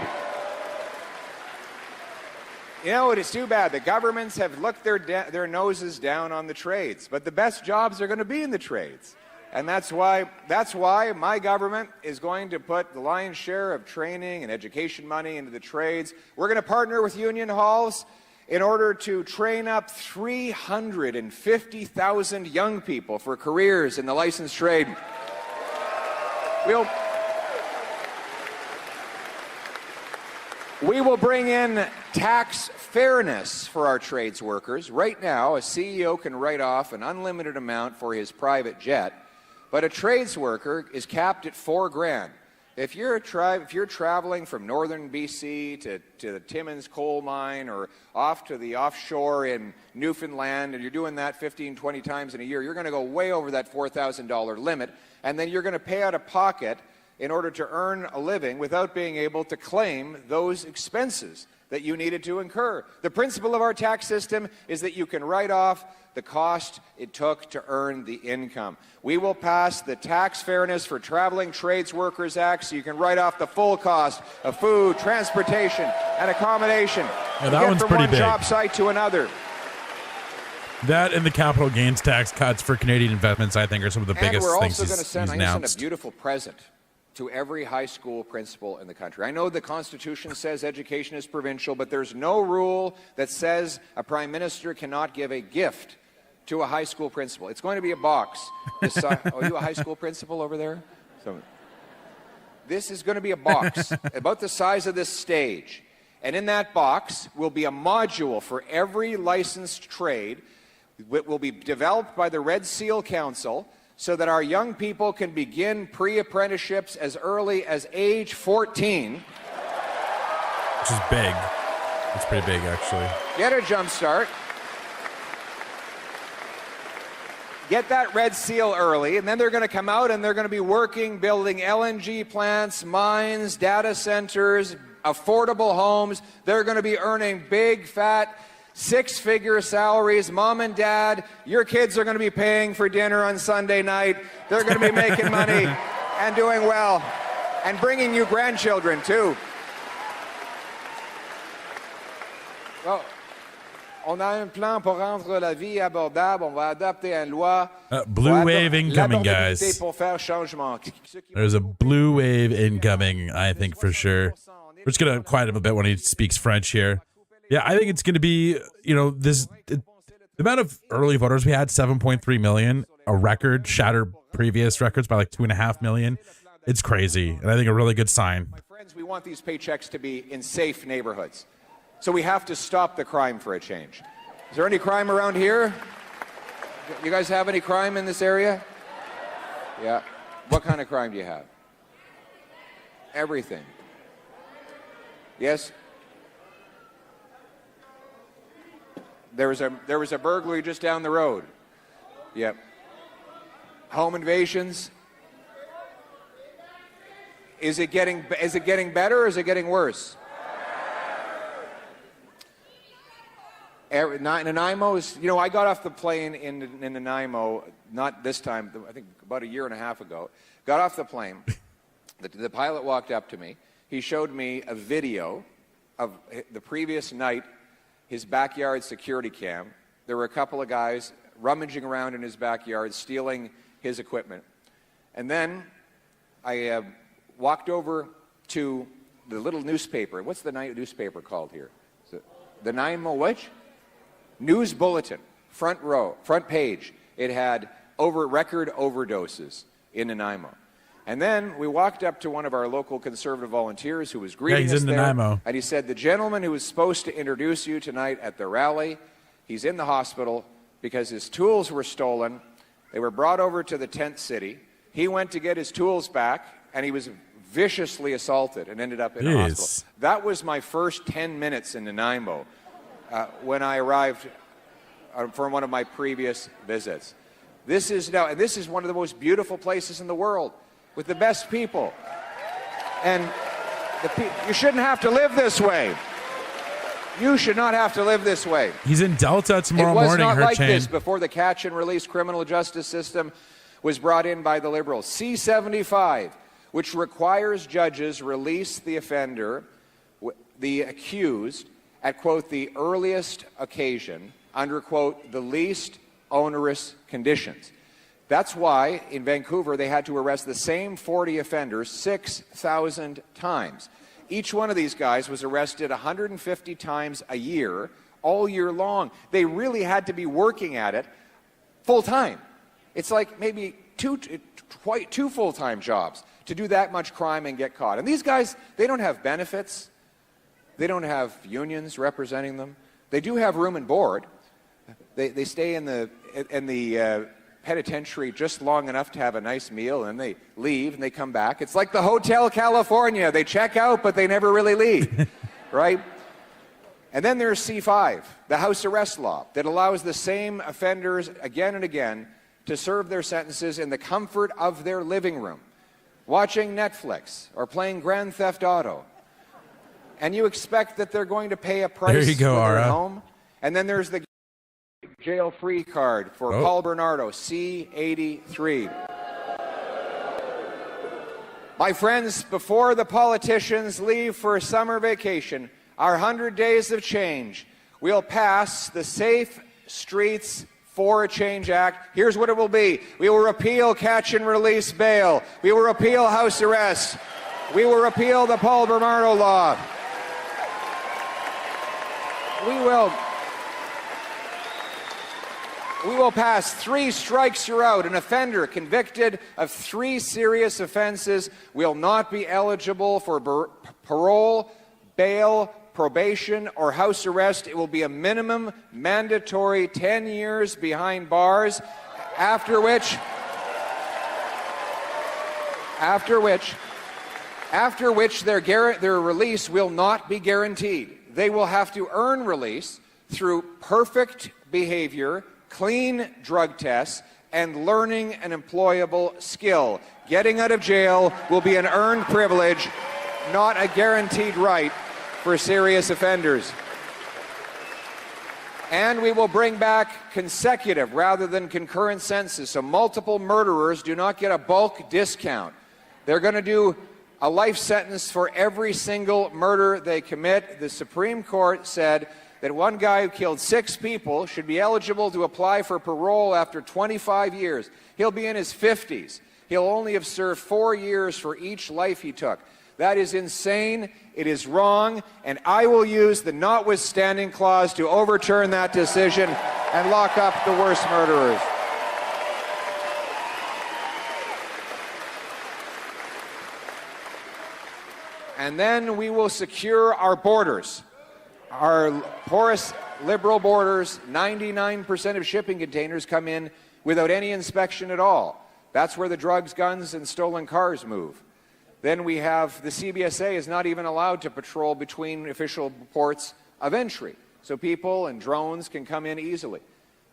You know, it is too bad. The governments have looked their noses down on the trades, but the best jobs are going to be in the trades. And that's why my government is going to put the lion's share of training and education money into the trades. We're going to partner with union halls in order to train up 350,000 young people for careers in the licensed trade. We will bring in tax fairness for our trades workers. Right now, a CEO can write off an unlimited amount for his private jet, but a trades worker is capped at $4,000. If you're traveling from northern BC to the Timmins coal mine or off to the offshore in Newfoundland, and you're doing that 15, 20 times in a year, you're going to go way over that $4,000 limit, and then you're going to pay out of pocket in order to earn a living without being able to claim those expenses that you needed to incur. The principle of our tax system is that you can write off the cost it took to earn the income. We will pass the Tax Fairness for Traveling Trades Workers Act so you can write off the full cost of food, transportation, and accommodation. Yeah, that one's pretty big. From one job site to another. That and the capital gains tax cuts for Canadian investments, I think, are some of the biggest we're things also going to he's send announced. a beautiful present to every high school principal in the country. I know the Constitution says education is provincial, but there's no rule that says a prime minister cannot give a gift to a high school principal. It's going to be a box. Oh, you a high school principal over there? This is going to be a box about the size of this stage. And in that box will be a module for every licensed trade. It will be developed by the Red Seal Council so that our young people can begin pre-apprenticeships as early as age 14. Which is big. It's pretty big, actually. Get a jump start. Get that Red Seal early, and then they're going to come out and they're going to be working, building LNG plants, mines, data centers, affordable homes. They're going to be earning big, fat, six-figure salaries. Mom and dad, your kids are going to be paying for dinner on Sunday night. They're going to be making money and doing well and bringing you grandchildren, too. Well, on a un plan pour rendre la vie abordable. On va adapter une loi. Blue wave incoming, guys. Pour faire changement. There's a blue wave incoming, I think, for sure. We're just going to quiet him a bit when he speaks French here. Yeah, I think it's going to be, the amount of early voters we had, 7.3 million, a record, shattered previous records by like 2.5 million. It's crazy, and I think a really good sign. My friends, we want these paychecks to be in safe neighborhoods. So we have to stop the crime for a change. Is there any crime around here? You guys have any crime in this area? Yeah. What kind of crime do you have? Everything. Yes? There was a burglary just down the road. Yep. Home invasions. Is it getting better or is it getting worse? Nanaimo is, I got off the plane in Nanaimo, not this time, I think about a year and a half ago. Got off the plane. The pilot walked up to me. He showed me a video of the previous night, his backyard security cam. There were a couple of guys rummaging around in his backyard, stealing his equipment. And then I walked over to the little newspaper. What's the newspaper called here? The Nanaimo which? News Bulletin, front page. It had record overdoses in Nanaimo. And then we walked up to one of our local conservative volunteers who was greeting us there. Nanaimo. And he said, the gentleman who was supposed to introduce you tonight at the rally, he's in the hospital because his tools were stolen. They were brought over to the tent city. He went to get his tools back, and he was viciously assaulted and ended up in a hospital. That was my first 10 minutes in Nanaimo. When I arrived from one of my previous visits. This is one of the most beautiful places in the world with the best people. And you shouldn't have to live this way. You should not have to live this way. He's in Delta tomorrow morning. It was not like this before the catch and release criminal justice system was brought in by the Liberals. C-75, which requires judges release the offender, the accused, at, quote, the earliest occasion, under, quote, the least onerous conditions. That's why, in Vancouver, they had to arrest the same 40 offenders 6,000 times. Each one of these guys was arrested 150 times a year, all year long. They really had to be working at it full time. It's like maybe two full-time jobs to do that much crime and get caught. And these guys, they don't have benefits. They don't have unions representing them. They do have room and board. They stay in the penitentiary just long enough to have a nice meal, and they leave and they come back. It's like the Hotel California. They check out, but they never really leave, right? And then there's C5, the house arrest law, that allows the same offenders again and again to serve their sentences in the comfort of their living room, watching Netflix or playing Grand Theft Auto. And you expect that they're going to pay a price for their home. And then there's the jail-free card for Paul Bernardo, C83. My friends, before the politicians leave for summer vacation, our 100 days of change, we'll pass the Safe Streets for a Change Act. Here's what it will be. We will repeal catch and release bail. We will repeal house arrest. We will repeal the Paul Bernardo law. We will pass 3 strikes you're out. An offender convicted of 3 serious offenses will not be eligible for parole, bail, probation, or house arrest. It will be a minimum mandatory 10 years behind bars, after which their release will not be guaranteed. They will have to earn release through perfect behavior, clean drug tests, and learning an employable skill. Getting out of jail will be an earned privilege, not a guaranteed right for serious offenders. And we will bring back consecutive rather than concurrent sentences, so multiple murderers do not get a bulk discount. They're going to do a life sentence for every single murder they commit. The Supreme Court said that one guy who killed 6 people should be eligible to apply for parole after 25 years. He'll be in his 50s. He'll only have served 4 years for each life he took. That is insane. It is wrong. And I will use the notwithstanding clause to overturn that decision and lock up the worst murderers. And then we will secure our borders. Our porous liberal borders, 99% of shipping containers come in without any inspection at all. That's where the drugs, guns, and stolen cars move. Then we have the CBSA is not even allowed to patrol between official ports of entry, so people and drones can come in easily.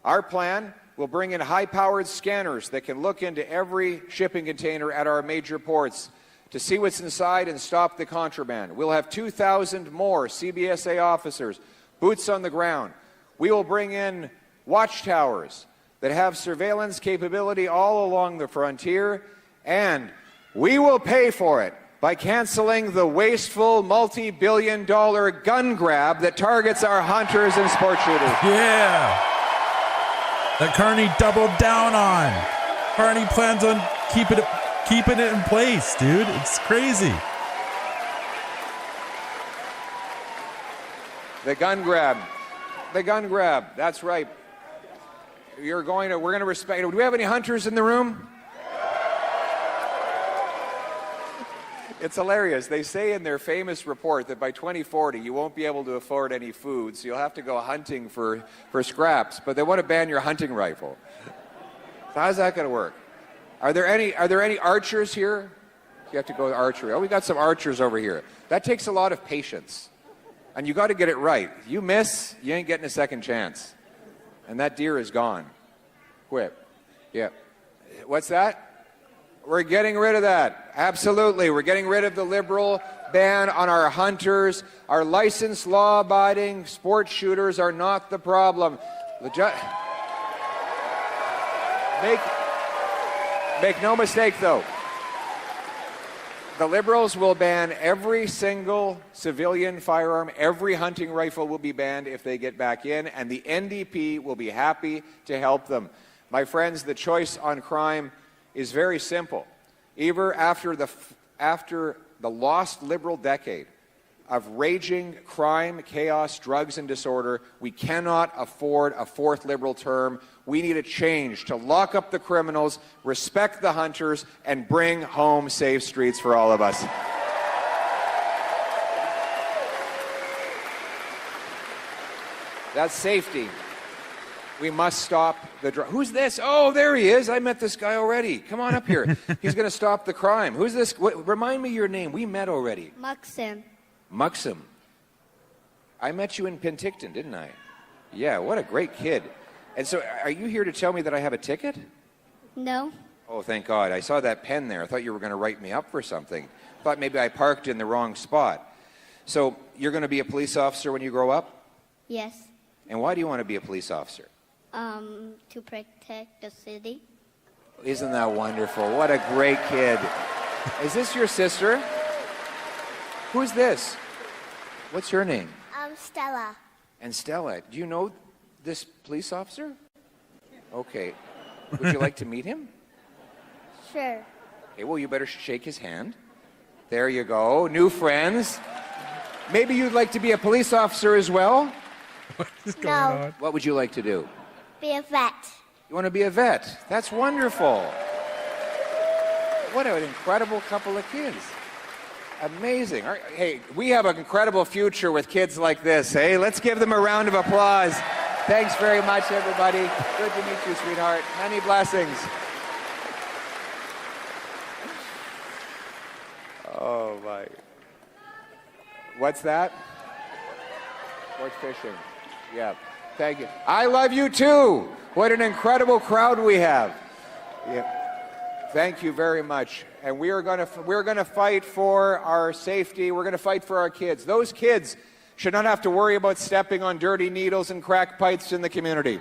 Our plan will bring in high-powered scanners that can look into every shipping container at our major ports to see what's inside and stop the contraband. We'll have 2,000 more CBSA officers, boots on the ground. We will bring in watchtowers that have surveillance capability all along the frontier, and we will pay for it by canceling the wasteful multi-billion-dollar gun grab that targets our hunters and sport shooters. Yeah. That Carney doubled down on. Carney plans on keeping it in place, dude. It's crazy. The gun grab. The gun grab. That's right. We're going to respect. Do we have any hunters in the room? It's hilarious. They say in their famous report that by 2040 you won't be able to afford any food, so you'll have to go hunting for scraps, but they want to ban your hunting rifle. So how's that going to work? Are there any archers here? You have to go to archery. Oh, we got some archers over here. That takes a lot of patience. And you got to get it right. You miss, you ain't getting a second chance. And that deer is gone. Quit. Yeah. What's that? We're getting rid of that. Absolutely. We're getting rid of the liberal ban on our hunters. Our licensed, law-abiding sport shooters are not the problem. Make no mistake, though. The Liberals will ban every single civilian firearm. Every hunting rifle will be banned if they get back in, and the NDP will be happy to help them. My friends, the choice on crime is very simple. Either after the lost Liberal decade of raging crime, chaos, drugs, and disorder, we cannot afford a 4th Liberal term. We need a change to lock up the criminals, respect the hunters, and bring home safe streets for all of us. That's safety. We must stop the drug. Who's this? Oh, there he is. I met this guy already. Come on up here. He's going to stop the crime. Who's this? Remind me your name. We met already. Maxim. Maxim. I met you in Penticton, didn't I? Yeah, what a great kid. And so are you here to tell me that I have a ticket? No. Oh, thank God. I saw that pen there. I thought you were going to write me up for something. I thought maybe I parked in the wrong spot. So you're going to be a police officer when you grow up? Yes. And why do you want to be a police officer? To protect the city. Isn't that wonderful? What a great kid. Is this your sister? Who's this? What's your name? Stella. And Stella, do you know This police officer? Okay. Would you like to meet him? Sure. Okay, well, you better shake his hand. There you go. New friends. Maybe you'd like to be a police officer as well? What is going No. on? What would you like to do? Be a vet. You want to be a vet? That's wonderful. What an incredible couple of kids. Amazing. All right, hey, we have an incredible future with kids like this, hey? Let's give them a round of applause. Thanks very much, everybody. Good to meet you, sweetheart. Many blessings. Oh, my. What's that? Sports fishing. Yeah. Thank you. I love you, too. What an incredible crowd we have. Yeah. Thank you very much. And we're going to fight for our safety. We're going to fight for our kids. Those kids should not have to worry about stepping on dirty needles and crack pipes in the community.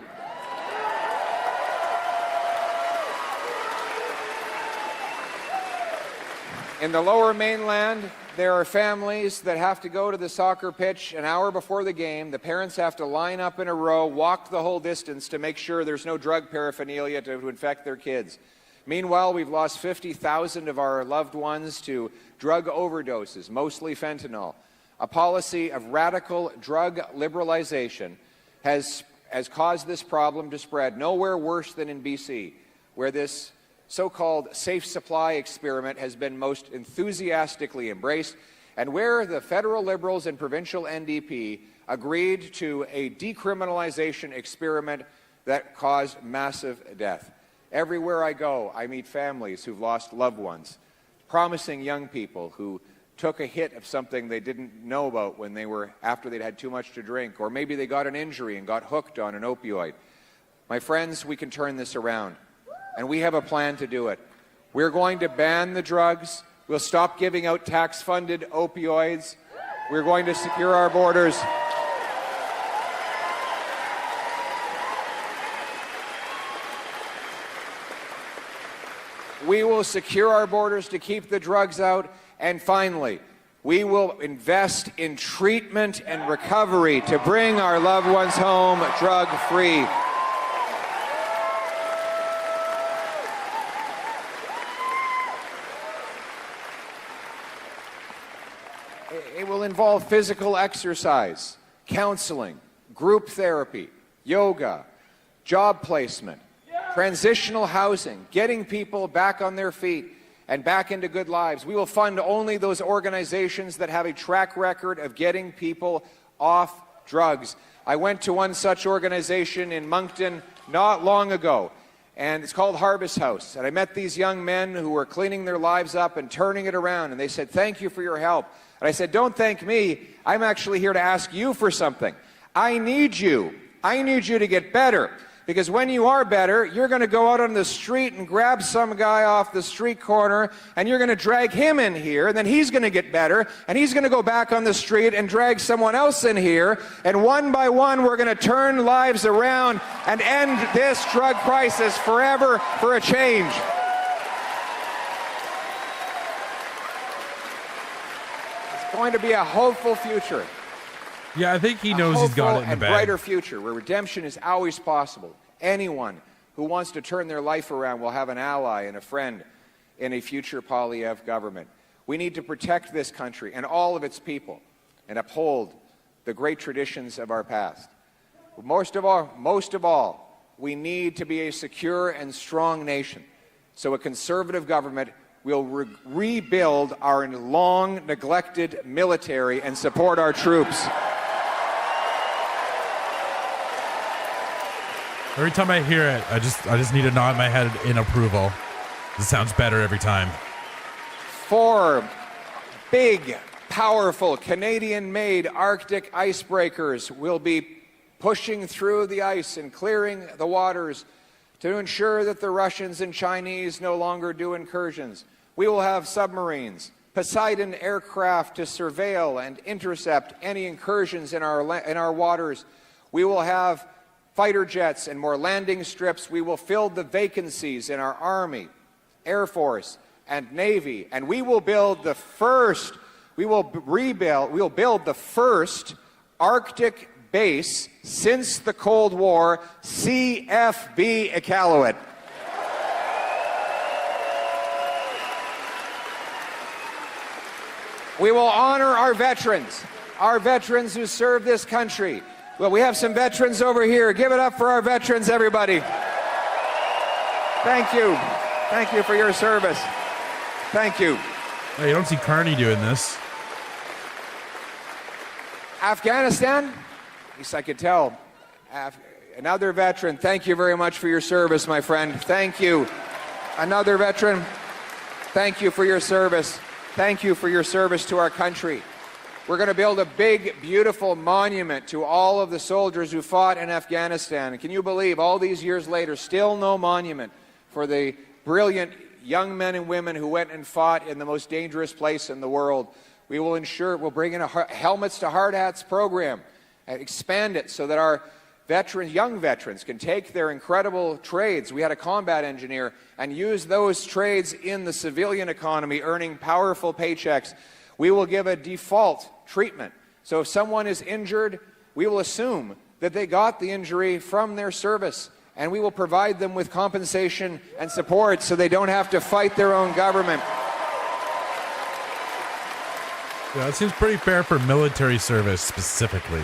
In the Lower Mainland, there are families that have to go to the soccer pitch an hour before the game. The parents have to line up in a row, walk the whole distance to make sure there's no drug paraphernalia to infect their kids. Meanwhile, we've lost 50,000 of our loved ones to drug overdoses, mostly fentanyl. A policy of radical drug liberalization has caused this problem to spread nowhere worse than in BC, where this so-called safe supply experiment has been most enthusiastically embraced, and where the federal Liberals and provincial NDP agreed to a decriminalization experiment that caused massive death. Everywhere I go, I meet families who've lost loved ones, promising young people who took a hit of something they didn't know about after they'd had too much to drink, or maybe they got an injury and got hooked on an opioid. My friends, we can turn this around, and we have a plan to do it. We're going to ban the drugs. We'll stop giving out tax-funded opioids. We're going to secure our borders. We will secure our borders to keep the drugs out. And finally, we will invest in treatment and recovery to bring our loved ones home drug-free. It will involve physical exercise, counseling, group therapy, yoga, job placement, transitional housing, getting people back on their feet and back into good lives. We will fund only those organizations that have a track record of getting people off drugs. I went to one such organization in Moncton not long ago, and it's called Harvest House. And I met these young men who were cleaning their lives up and turning it around, and they said, "Thank you for your help." And I said, "Don't thank me. I'm actually here to ask you for something. I need you. I need you to get better. Because when you are better, you're going to go out on the street and grab some guy off the street corner, and you're going to drag him in here, and then he's going to get better, and he's going to go back on the street and drag someone else in here, and one by one we're going to turn lives around and end this drug crisis forever for a change." It's going to be a hopeful future. Yeah, I think he knows he's got it in the bag. A brighter future where redemption is always possible. Anyone who wants to turn their life around will have an ally and a friend in a future Poilievre government. We need to protect this country and all of its people and uphold the great traditions of our past. But most of all, we need to be a secure and strong nation. So a conservative government will rebuild our long neglected military and support our troops. Every time I hear it, I just need to nod my head in approval. It sounds better every time. 4 big, powerful Canadian-made Arctic icebreakers will be pushing through the ice and clearing the waters to ensure that the Russians and Chinese no longer do incursions. We will have submarines, Poseidon aircraft to surveil and intercept any incursions in our waters. We will have fighter jets and more landing strips. We will fill the vacancies in our Army, Air Force, and Navy, and we will build the first Arctic base since the Cold War, CFB Iqaluit. We will honor our veterans who serve this country. Well, we have some veterans over here. Give it up for our veterans, everybody. Thank you. Thank you for your service. Thank you. Hey, you don't see Carney doing this. Afghanistan, at least I could tell. Another veteran, thank you very much for your service, my friend. Thank you. Another veteran, thank you for your service. Thank you for your service to our country. We're going to build a big, beautiful monument to all of the soldiers who fought in Afghanistan. And can you believe, all these years later, still no monument for the brilliant young men and women who went and fought in the most dangerous place in the world. We will ensure, we'll bring in a Helmets to Hard Hats program and expand it so that our veterans, young veterans, can take their incredible trades. We had a combat engineer and use those trades in the civilian economy, earning powerful paychecks. We will give a default treatment. So if someone is injured, we will assume that they got the injury from their service, and we will provide them with compensation and support so they don't have to fight their own government. Yeah, it seems pretty fair for military service specifically.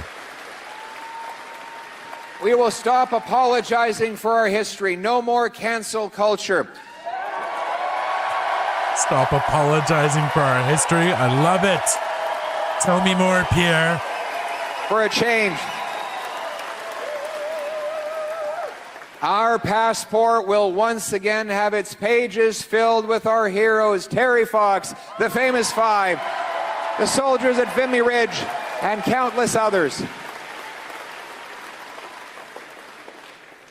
We will stop apologizing for our history. No more cancel culture. Stop apologizing for our history. I love it. Tell me more, Pierre. For a change. Our passport will once again have its pages filled with our heroes, Terry Fox, the famous Five, the soldiers at Vimy Ridge, and countless others.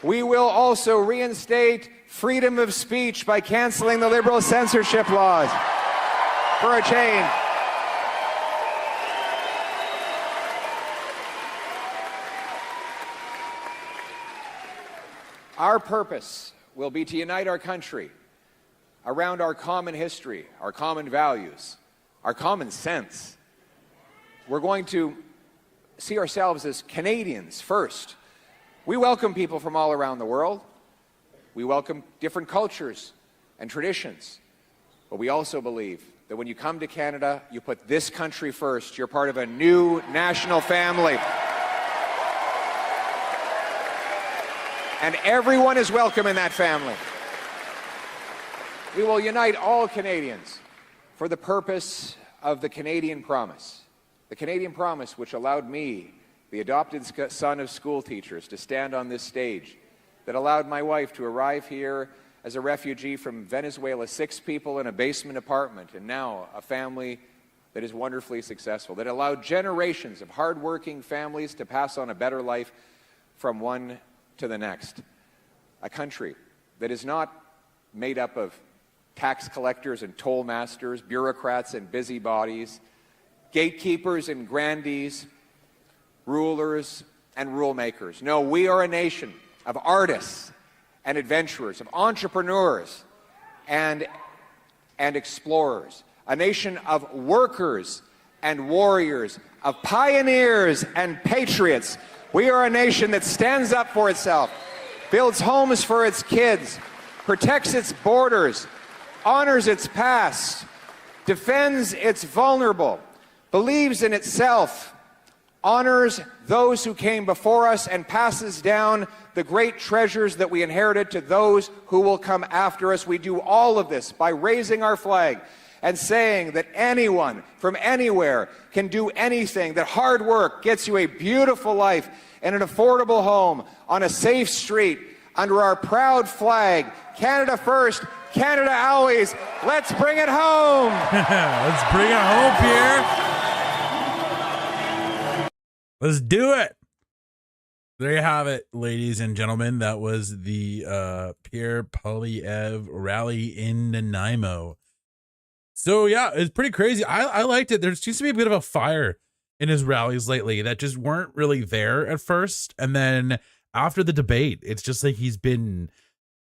We will also reinstate freedom of speech by canceling the liberal censorship laws. For a change. Our purpose will be to unite our country around our common history, our common values, our common sense. We're going to see ourselves as Canadians first. We welcome people from all around the world. We welcome different cultures and traditions. But we also believe that when you come to Canada, you put this country first. You're part of a new national family. And everyone is welcome in that family. We will unite all Canadians for the purpose of the Canadian Promise. The Canadian Promise which allowed me, the adopted son of school teachers, to stand on this stage, that allowed my wife to arrive here as a refugee from Venezuela, 6 people in a basement apartment, and now a family that is wonderfully successful, that allowed generations of hardworking families to pass on a better life from one to the next. A country that is not made up of tax collectors and toll masters, bureaucrats and busybodies, gatekeepers and grandees, rulers and rule makers. No, we are a nation of artists and adventurers, of entrepreneurs and explorers, a nation of workers and warriors, of pioneers and patriots. We are a nation that stands up for itself, builds homes for its kids, protects its borders, honors its past, defends its vulnerable, believes in itself, honors those who came before us, and passes down the great treasures that we inherited to those who will come after us. We do all of this by raising our flag and saying that anyone from anywhere can do anything, that hard work gets you a beautiful life and an affordable home on a safe street under our proud flag. Canada first, Canada always. Let's bring it home. Let's bring it home, Pierre. Let's do it. There you have it, ladies and gentlemen. That was the Pierre Poilievre rally in Nanaimo. So yeah, it's pretty crazy. I liked it. There seems to be a bit of a fire in his rallies lately that just weren't really there at first, and then after the debate, it's just like he's been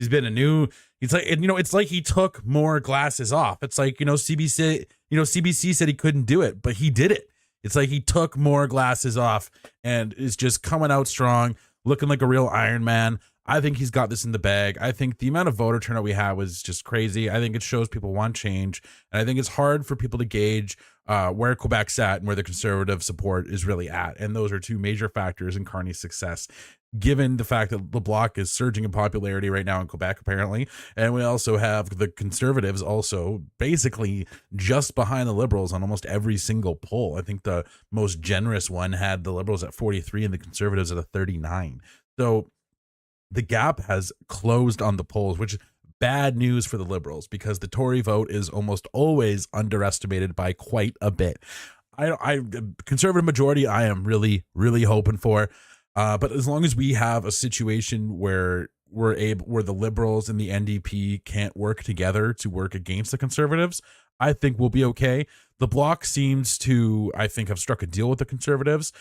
a new. It's like, it's like he took more glasses off. It's like, CBC said he couldn't do it, but he did it. It's like he took more glasses off and is just coming out strong, looking like a real Iron Man. I think he's got this in the bag. I think the amount of voter turnout we had was just crazy. I think it shows people want change. And I think it's hard for people to gauge where Quebec's at and where the Conservative support is really at. And those are two major factors in Carney's success, given the fact that the Bloc is surging in popularity right now in Quebec, apparently. And we also have the Conservatives also basically just behind the Liberals on almost every single poll. I think the most generous one had the Liberals at 43 and the Conservatives at a 39. So the gap has closed on the polls, which is bad news for the Liberals because the Tory vote is almost always underestimated by quite a bit. I Conservative majority, I am really, really hoping for. But as long as we have a situation where where the Liberals and the NDP can't work together to work against the Conservatives, I think we'll be okay. The Bloc seems to, I think, have struck a deal with the Conservatives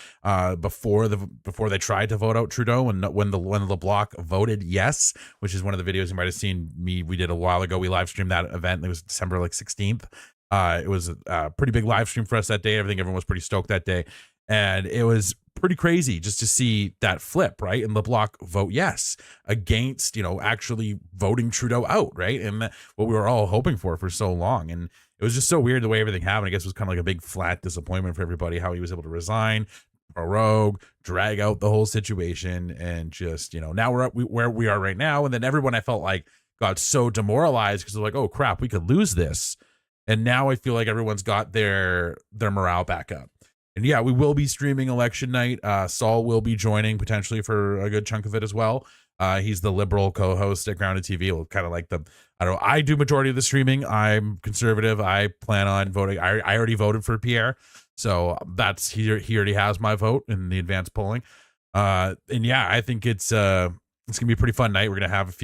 before they tried to vote out Trudeau, and when the Bloc voted yes, which is one of the videos you might have seen we did a while ago. We live streamed that event. It was December 16th. It was a pretty big live stream for us that day. I think everyone was pretty stoked that day, and it was pretty crazy just to see that flip, right? And the Bloc vote yes against, actually voting Trudeau out, right? And what we were all hoping for so long. And it was just so weird the way everything happened. I guess it was kind of like a big flat disappointment for everybody, how he was able to resign, prorogue, drag out the whole situation, and just, now we're where we are right now. And then everyone, I felt like, got so demoralized because they're like, oh crap, we could lose this. And now I feel like everyone's got their morale back up. And yeah, we will be streaming election night. Saul will be joining potentially for a good chunk of it as well. He's the Liberal co-host at GroundedTV. Well, kind of like I do majority of the streaming. I'm Conservative. I plan on voting. I already voted for Pierre. So that's, he already has my vote in the advanced polling. And yeah, I think it's going to be a pretty fun night. We're going to have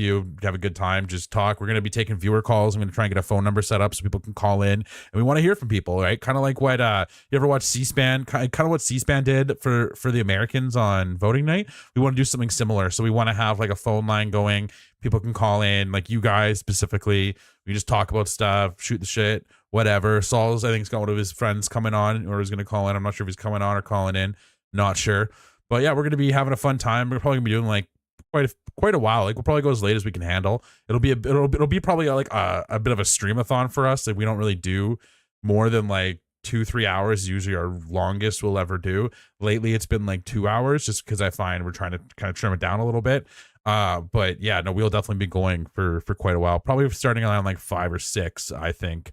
have a good time, just talk. We're going to be taking viewer calls. I'm going to try and get a phone number set up so people can call in. And we want to hear from people, right? Kind of like what, you ever watch C-SPAN? Kind of what C-SPAN did for the Americans on voting night. We want to do something similar. So we want to have like a phone line going. People can call in, like you guys specifically. We just talk about stuff, shoot the shit, whatever. Saul's, I think, has got one of his friends coming on, or is going to call in. I'm not sure if he's coming on or calling in. Not sure. But yeah, we're going to be having a fun time. We're probably going to be doing like quite a while. Like we'll probably go as late as we can handle. It'll be probably like a bit of a streamathon for us. Like we don't really do more than like 2-3 hours. Usually our longest we'll ever do. Lately it's been like 2 hours, just because I find we're trying to kind of trim it down a little bit. But yeah, no, we'll definitely be going for quite a while. Probably starting around like 5 or 6, I think,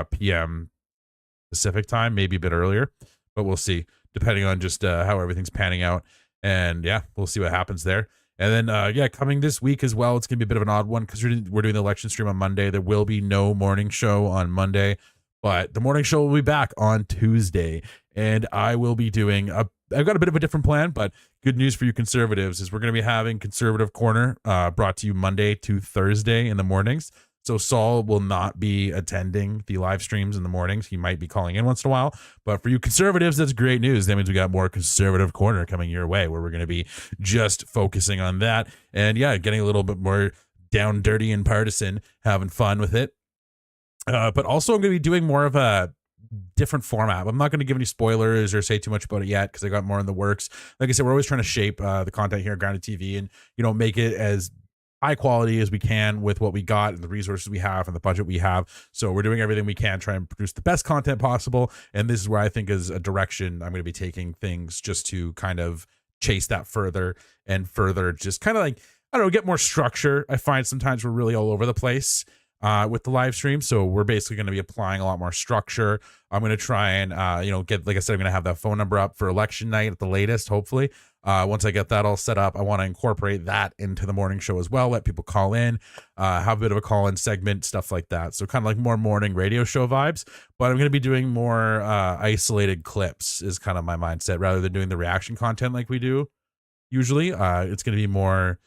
PM Pacific time, maybe a bit earlier, but we'll see, depending on just how everything's panning out. And yeah, we'll see what happens there. And then, yeah, coming this week as well, it's going to be a bit of an odd one because we're doing the election stream on Monday. There will be no morning show on Monday, but the morning show will be back on Tuesday. And I will be doing I've got a bit of a different plan, but good news for you Conservatives is we're going to be having Conservative Corner brought to you Monday to Thursday in the mornings. So Saul will not be attending the live streams in the mornings. He might be calling in once in a while. But for you Conservatives, that's great news. That means we got more Conservative Corner coming your way, where we're going to be just focusing on that. And yeah, getting a little bit more down dirty and partisan, having fun with it. But also I'm going to be doing more of a different format. I'm not going to give any spoilers or say too much about it yet because I got more in the works. Like I said, we're always trying to shape the content here at GroundedTV and, make it as high quality as we can with what we got and the resources we have and the budget we have. So we're doing everything we can, try and produce the best content possible. And this is where I think is a direction I'm going to be taking things, just to kind of chase that further and further, just kind of like, I don't know, get more structure. I find sometimes we're really all over the place with the live stream. So we're basically going to be applying a lot more structure. I'm going to try and, get, like I said, I'm going to have that phone number up for election night at the latest, hopefully. Once I get that all set up, I want to incorporate that into the morning show as well. Let people call in, have a bit of a call-in segment, stuff like that. So kind of like more morning radio show vibes, but I'm going to be doing more isolated clips is kind of my mindset, rather than doing the reaction content like we do usually. It's going to be more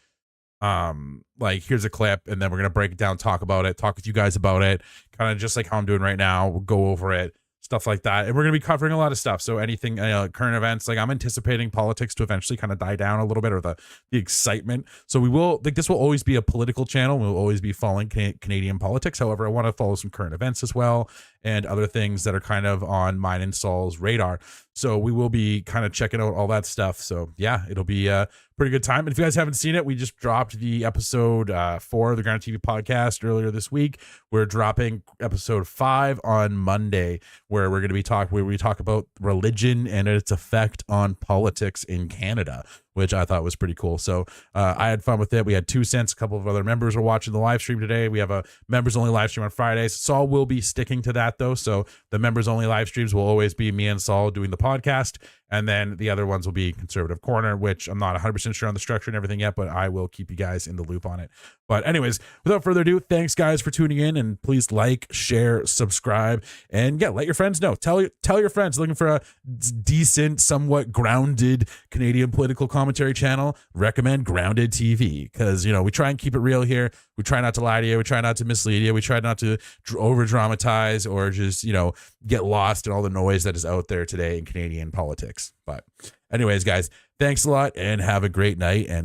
like, here's a clip, and then we're going to break it down, talk about it, talk with you guys about it, kind of just like how I'm doing right now. We'll go over it, stuff like that. And we're going to be covering a lot of stuff. So anything, current events, like I'm anticipating politics to eventually kind of die down a little bit, or the excitement. So we will, like, this will always be a political channel. We'll always be following Canadian politics. However, I want to follow some current events as well. and other things that are kind of on mine and Saul's radar. So we will be kind of checking out all that stuff. So yeah, it'll be a pretty good time. And if you guys haven't seen it, we just dropped the episode 4 of the Grounded TV podcast earlier this week. We're dropping episode 5 on Monday, where we're going to be where we talk about religion and its effect on politics in Canada, which I thought was pretty cool. So I had fun with it. We had 2 cents. A couple of other members were watching the live stream today. We have a members only live stream on Fridays. Saul will be sticking to that though. So the members only live streams will always be me and Saul doing the podcast. And then the other ones will be Conservative Corner, which I'm not 100% sure on the structure and everything yet, but I will keep you guys in the loop on it. But anyways, without further ado, thanks guys for tuning in, and please like, share, subscribe, and yeah, let your friends know. Tell your friends looking for a decent, somewhat grounded Canadian political commentary channel. Recommend Grounded TV, because we try and keep it real here. We try not to lie to you. We try not to mislead you. We try not to over dramatize or just get lost in all the noise that is out there today in Canadian politics. But anyways, guys, thanks a lot and have a great night. And